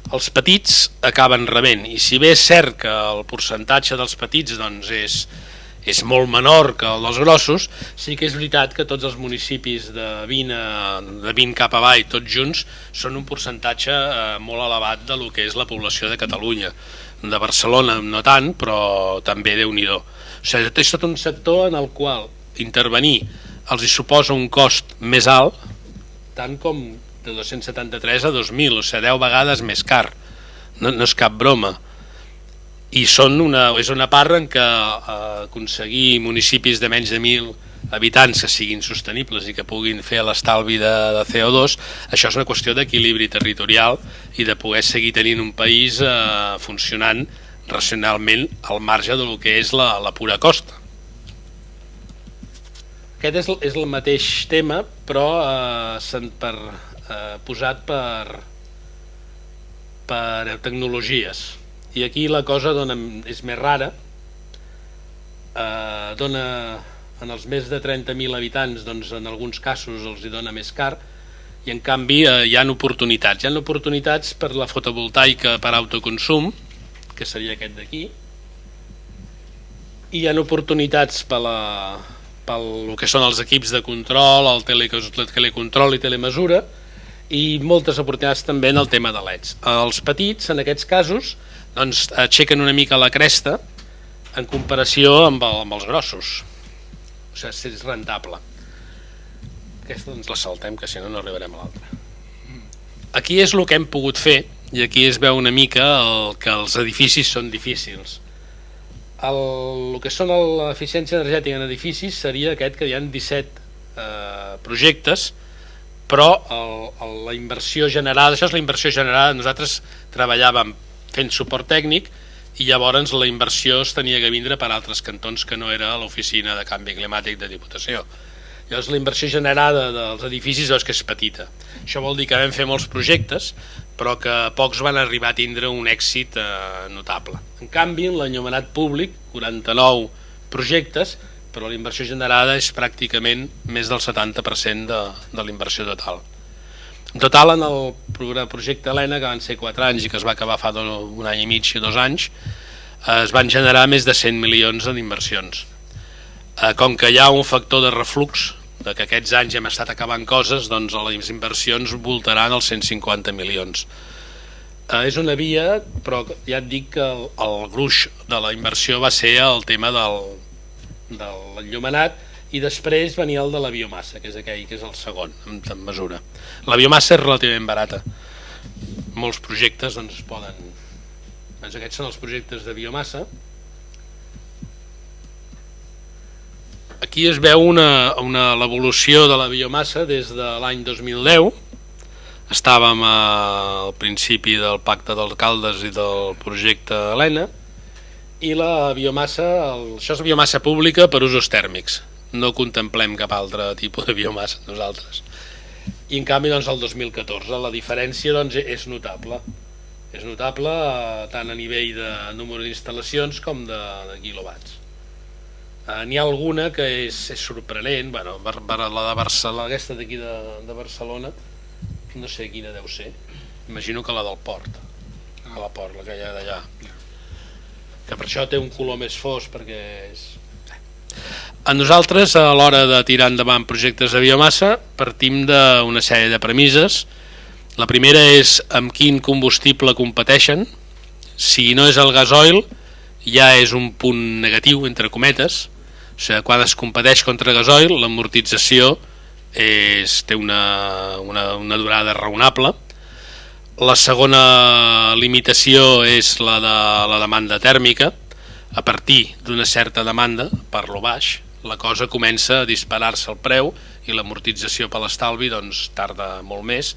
els petits acaben rebent, i si bé és cert que el percentatge dels petits doncs, és molt menor que el dels grossos, sí que és veritat que tots els municipis de 20 cap avall, tots junts, són un percentatge molt elevat de lo que és la població de Catalunya. De Barcelona no tant, però també Déu-n'hi-do. O sigui, és tot un sector en el qual intervenir els hi suposa un cost més alt, tant com de 273 a 2.000, o sigui, 10 vegades més car. No és cap broma. I és una part en què aconseguir municipis de menys de 1.000 habitants que siguin sostenibles i que puguin fer l'estalvi de CO2, això és una qüestió d'equilibri territorial i de poder seguir tenint un país funcionant racionalment al marge del que és la pura costa. Aquest és el mateix tema, però posat per tecnologies. I aquí la cosa és més rara. En els més de 30.000 habitants, doncs, en alguns casos els hi dona més car, i en canvi hi ha oportunitats. Hi ha oportunitats per la fotovoltaica per autoconsum, que seria aquest d'aquí, i hi ha oportunitats pel que són els equips de control, el telecontrol i telemesura, i moltes oportunitats també en el tema de LEDs. Els petits, en aquests casos, doncs, aixequen una mica la cresta en comparació amb els grossos. O sigui, és rentable. Aquesta doncs la saltem, que si no arribarem a l'altra. Aquí és el que hem pogut fer, i aquí es veu una mica que els edificis són difícils. El que són l'eficiència energètica en edificis seria aquest, que hi ha 17 projectes, però la inversió generada, això és la inversió generada, nosaltres treballàvem fent suport tècnic i llavors la inversió es tenia que vindre per altres cantons que no era l'oficina de canvi climàtic de Diputació. Llavors la inversió generada dels edificis és que és petita. Això vol dir que vam fer molts projectes, però que pocs van arribar a tindre un èxit notable. En canvi, en l'enllumenat públic, 49 projectes, però la inversió generada és pràcticament més del 70% de la inversió total. En total, en el projecte Helena, que van ser 4 anys i que es va acabar fa un any i mig i 2 anys, es van generar més de 100 milions en inversions. Com que hi ha un factor de reflux, de que aquests anys hem estat acabant coses, doncs les inversions voltaran els 150 milions. És una via, però ja et dic que el gruix de la inversió va ser el tema de l'enllumenat, i després venia el de la biomassa, que és aquell que és el segon en mesura. La biomassa és relativament barata. Molts projectes doncs poden... Aquests són els projectes de biomassa. Aquí es veu l'evolució de la biomassa des de l'any 2010. Estàvem al principi del pacte d'alcaldes i del projecte Helena, i la biomassa, això és biomassa pública per usos tèrmics. No contemplem cap altre tipus de biomassa nosaltres. I en canvi doncs, el 2014 la diferència doncs, és notable. És notable tant a nivell de número d'instal·lacions com de quilowatts. N'hi ha alguna que és sorprenent, la de Barcelona, aquesta d'aquí de Barcelona, no sé quina deu ser, imagino que la del Port, la que hi ha d'allà, que per això té un color més fosc, perquè és... A nosaltres, a l'hora de tirar endavant projectes de biomassa, partim d'una sèrie de premisses. La primera és amb quin combustible competeixen. Si no és el gasoil, ja és un punt negatiu, entre cometes. O sigui, quan es competeix contra gasoil, l'amortització té una durada raonable. La segona limitació és la de la demanda tèrmica. A partir d'una certa demanda, per lo baix, la cosa comença a disparar-se el preu i l'amortització per l'estalvi doncs, tarda molt més.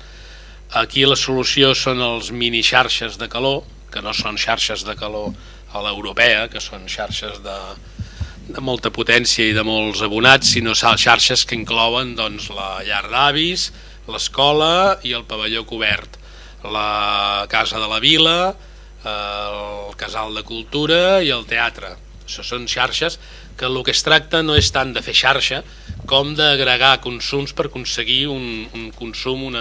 Aquí la solució són els mini xarxes de calor, que no són xarxes de calor a l'europea, que són xarxes de molta potència i de molts abonats, sinó xarxes que inclouen doncs, la llar d'avis, l'escola i el pavelló cobert, la casa de la vila, el casal de cultura i el teatre. Això són xarxes que el que es tracta no és tant de fer xarxa com d'agregar consums per aconseguir un consum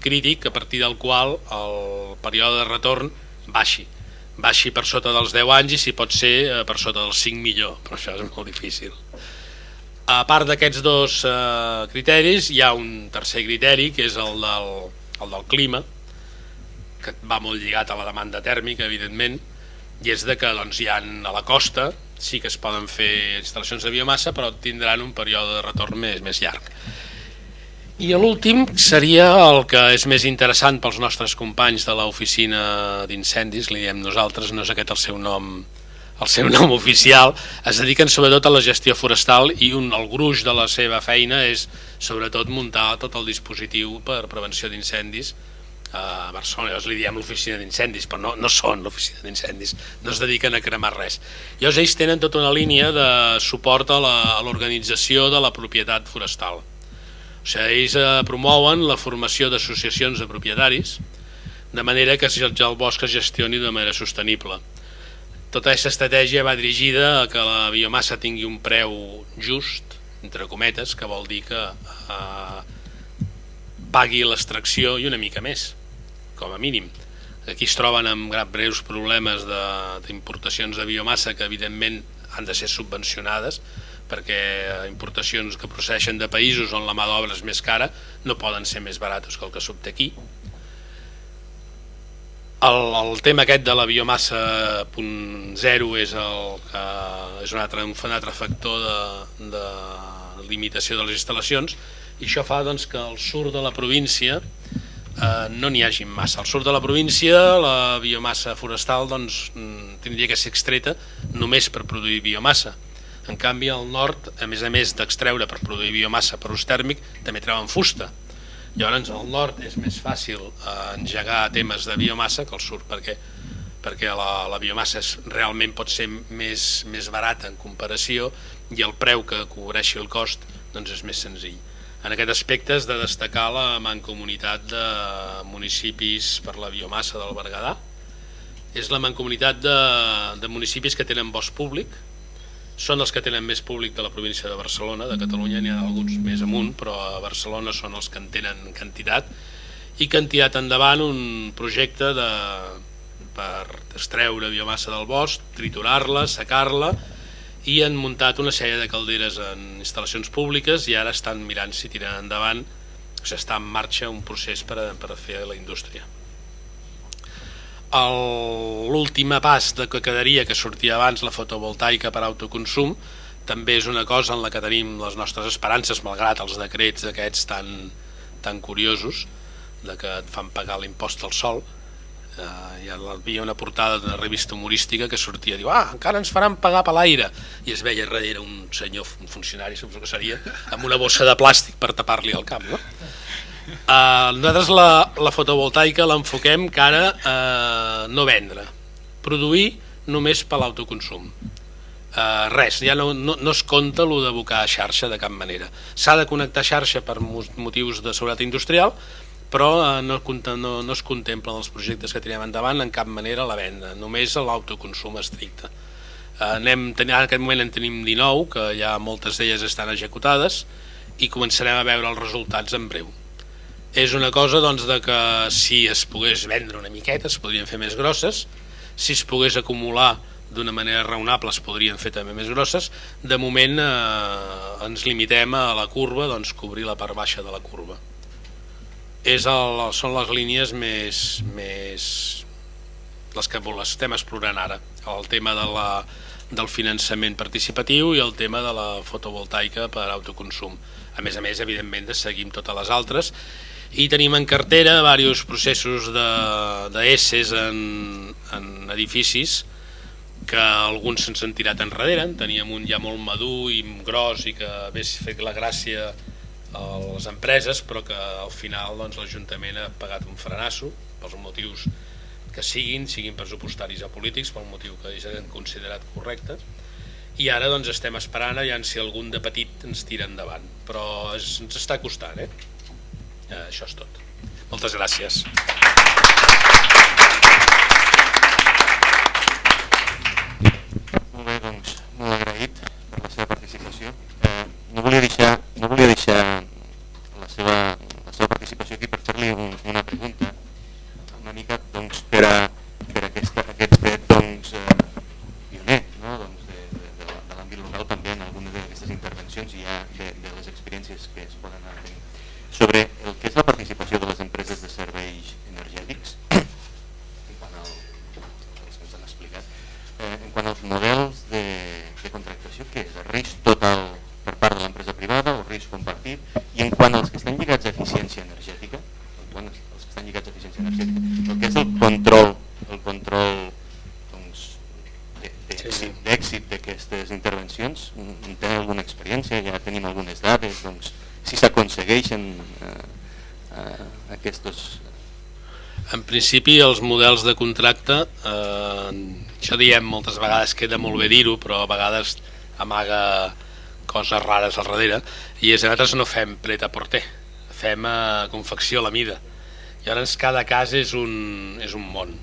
crític a partir del qual el període de retorn baixi per sota dels 10 anys i si pot ser per sota dels 5 millor, però això és molt difícil. A part d'aquests dos criteris hi ha un tercer criteri que és el del clima, que va molt lligat a la demanda tèrmica evidentment, i és de que doncs, hi ha a la costa sí que es poden fer instal·lacions de biomassa però tindran un període de retorn més llarg. I l'últim seria el que és més interessant pels nostres companys de l'oficina d'incendis, li diem nosaltres, no és aquest el seu nom oficial, es dediquen sobretot a la gestió forestal i el gruix de la seva feina és sobretot muntar tot el dispositiu per prevenció d'incendis a Barcelona. Llavors li diem l'oficina d'incendis, però no són l'oficina d'incendis, no es dediquen a cremar res. Llavors ells tenen tota una línia de suport a l'organització de la propietat forestal. O sigui, ells promouen la formació d'associacions de propietaris de manera que el bosc es gestioni de manera sostenible. Tota aquesta estratègia va dirigida a que la biomassa tingui un preu just, entre cometes, que vol dir que pagui l'extracció i una mica més, com a mínim. Aquí es troben amb greus problemes d'importacions de biomassa que evidentment han de ser subvencionades, perquè importacions que procedeixen de països on la mà d'obra és més cara no poden ser més barates que el que s'obté aquí. El tema aquest de la biomassa .0 és un altre factor de limitació de les instal·lacions i això fa doncs, que al sud de la província no n'hi hagi massa. Al sud de la província la biomassa forestal doncs, tindria que ser extreta només per produir biomassa. En canvi al nord, a més d'extreure per produir biomassa per ús tèrmic, també treuen fusta. Llavors al nord és més fàcil engegar temes de biomassa que al sud, perquè la biomassa realment pot ser més barata en comparació i el preu que cobreixi el cost doncs és més senzill. En aquest aspecte és de destacar la mancomunitat de municipis per la biomassa del Berguedà. És la mancomunitat de municipis que tenen bosc públic, són els que tenen més públic de la província de Barcelona. De Catalunya n'hi ha alguns més amunt, però a Barcelona són els que en tenen quantitat i que han tirat endavant un projecte per extreure biomassa del bosc, triturar-la, secar-la, i han muntat una sèrie de calderes en instal·lacions públiques i ara estan mirant si tiren endavant, o sigui, està en marxa un procés per fer la indústria. L'últim pas que quedaria, que sortia abans, la fotovoltaica per autoconsum, també és una cosa en la que tenim les nostres esperances, malgrat els decrets aquests tan curiosos de que et fan pagar l'impost al sol. Hi havia una portada d'una revista humorística que sortia, diu, encara ens faran pagar per l'aire, i es veia darrere un senyor, un funcionari, suposo que seria, amb una bossa de plàstic per tapar-li el cap, no? Nosaltres la fotovoltaica l'enfoquem cara a no vendre, produir només per l'autoconsum. Res, ja no es compta el d'abocar xarxa de cap manera. S'ha de connectar xarxa per motius de seguretat industrial, però no es contemplen els projectes que tirem endavant en cap manera la venda, només l'autoconsum estricte. En aquest moment en tenim 19, que ja moltes d'elles estan executades, i començarem a veure els resultats en breu. És una cosa doncs, que si es pogués vendre una miqueta es podrien fer més grosses, si es pogués acumular d'una manera raonable es podrien fer també més grosses. De moment ens limitem a la curva, doncs cobrir la part baixa de la curva. Són les línies les que estem explorant ara, el tema del finançament participatiu i el tema de la fotovoltaica per autoconsum. A més, evidentment, seguim totes les altres i tenim en cartera diversos processos d'ESEs en edificis que alguns se'ns han tirat enrere. Teníem un ja molt madur i gros i que hagués fet la gràcia les empreses, però que al final l'Ajuntament ha pagat un frenasso pels motius que siguin pressupostaris o polítics, pel motiu que ells han considerat correcte, i ara estem esperant aviam si algun de petit ens tira endavant, però ens està costant, això és tot. Moltes gràcies. Molt bé, doncs, molt agraït per la seva participació. No volia deixar la seva participació aquí per fer-li una pregunta, una mica per aquest fet pioner, de l'àmbit local també en algunes d'aquestes intervencions i ja de les experiències que es poden anar tenint sobre el que és la participació de les empreses de serveis energètics en quant als que ens han explicat, en quant als models de contractació, que és el risc total per part de l'empresa privada o risc compartit, i en quant als que estan lligats a eficiència energètica, el que és el control d'èxit d'aquestes intervencions. Tenen alguna experiència, ja tenim algunes dades, si s'aconsegueixen aquests... En principi, els models de contracte, això diem moltes vegades, queda molt bé dir-ho, però a vegades amaga coses rares al darrere, i nosaltres no fem pret-a-porter, fem confecció a la mida. Llavors cada cas és un món,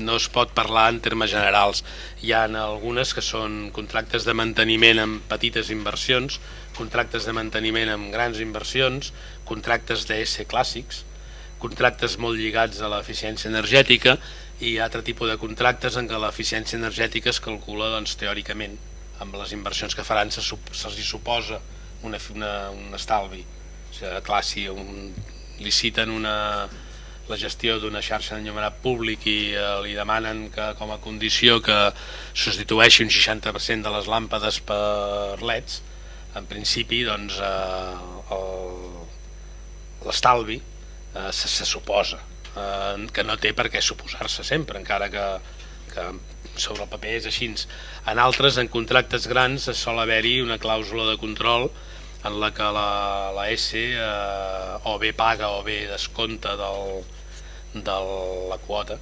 no es pot parlar en termes generals. Hi ha algunes que són contractes de manteniment amb petites inversions, contractes de manteniment amb grans inversions, contractes d'ES clàssics, contractes molt lligats a l'eficiència energètica, i altre tipus de contractes en què l'eficiència energètica es calcula teòricament. Amb les inversions que faran se'ls suposa un estalvi. O sigui, clar, si liciten la gestió d'una xarxa d'enllumenat públic i li demanen que com a condició que substitueixi un 60% de les làmpades per LEDs, en principi l'estalvi se suposa, que no té per què suposar-se sempre, encara que sobre el paper és així. En altres, en contractes grans, sol haver-hi una clàusula de control en la que la S o bé paga o bé descompta de la quota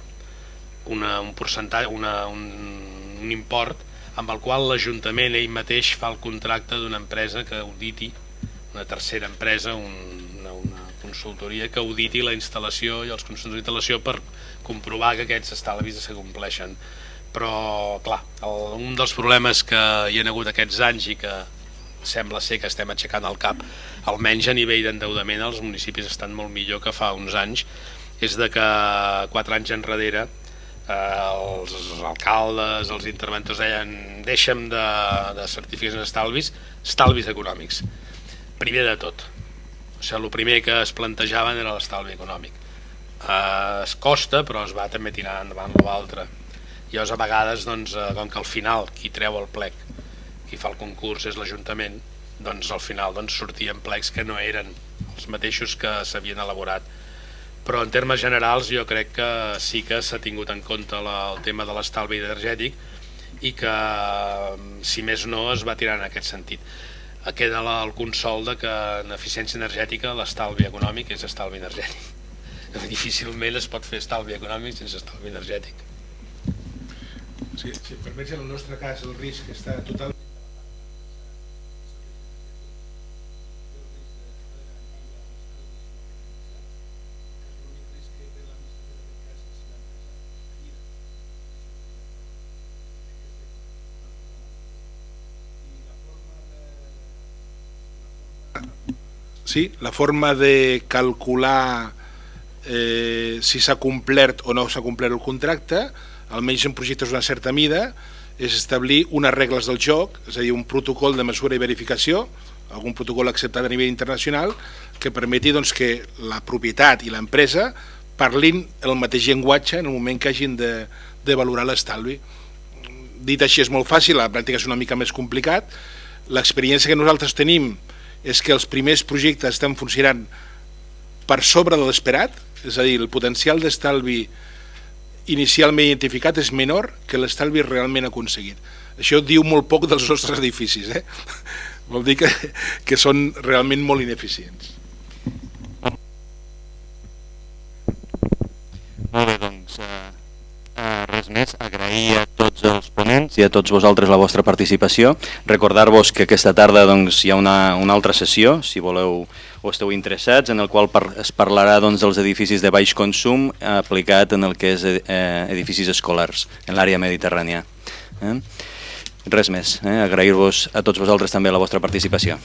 un percentatge, un import amb el qual l'Ajuntament ell mateix fa el contracte d'una empresa que auditi, una tercera empresa, una consultoria que auditi la instal·lació i els consultors d'instal·lació per comprovar que aquests estalvis se compleixen. Però, clar, un dels problemes que hi ha hagut aquests anys i que sembla ser que estem aixecant el cap, almenys a nivell d'endeudament els municipis estan molt millor que fa uns anys, és de que 4 anys enrere els alcaldes, els interventors deien deixem de certificats d'estalvis, estalvis econòmics. Primer de tot, o sigui, el primer que es plantejaven era l'estalvi econòmic. Es costa, però es va també tirar endavant l'altre. I llavors a vegades, com que al final qui treu el plec, qui fa el concurs és l'Ajuntament, doncs al final sortien plecs que no eren els mateixos que s'havien elaborat. Però en termes generals jo crec que sí que s'ha tingut en compte el tema de l'estalvi energètic i que, si més no, es va tirar en aquest sentit. Queda el consol de que en eficiència energètica l'estalvi econòmic és estalvi energètic. Difícilment es pot fer estalvi econòmic sense estalvi energètic. Si em permets, en el nostre cas el risc està totalment... Sí, la forma de calcular si s'ha complert o no s'ha complert el contracte, almenys en projectes d'una certa mida, és establir unes regles del joc, és a dir, un protocol de mesura i verificació, algun protocol acceptat a nivell internacional, que permeti que la propietat i l'empresa parlin el mateix llenguatge en el moment que hagin de valorar l'estalvi. Dit així és molt fàcil, la pràctica és una mica més complicat. L'experiència que nosaltres tenim és que els primers projectes estan funcionant per sobre de l'esperat, és a dir, el potencial d'estalvi inicialment identificat és menor que l'estalvi realment aconseguit. Això diu molt poc dels nostres edificis, Vol dir que són realment molt ineficients. Molt bé, doncs res més, agrair a tots els ponents i a tots vosaltres la vostra participació. Recordar-vos que aquesta tarda doncs, hi ha una altra sessió, si voleu o esteu interessats, en el qual es parlarà doncs, dels edificis de baix consum aplicat en el que és edificis escolars en l'àrea mediterrània. Res més, agrair-vos a tots vosaltres també la vostra participació.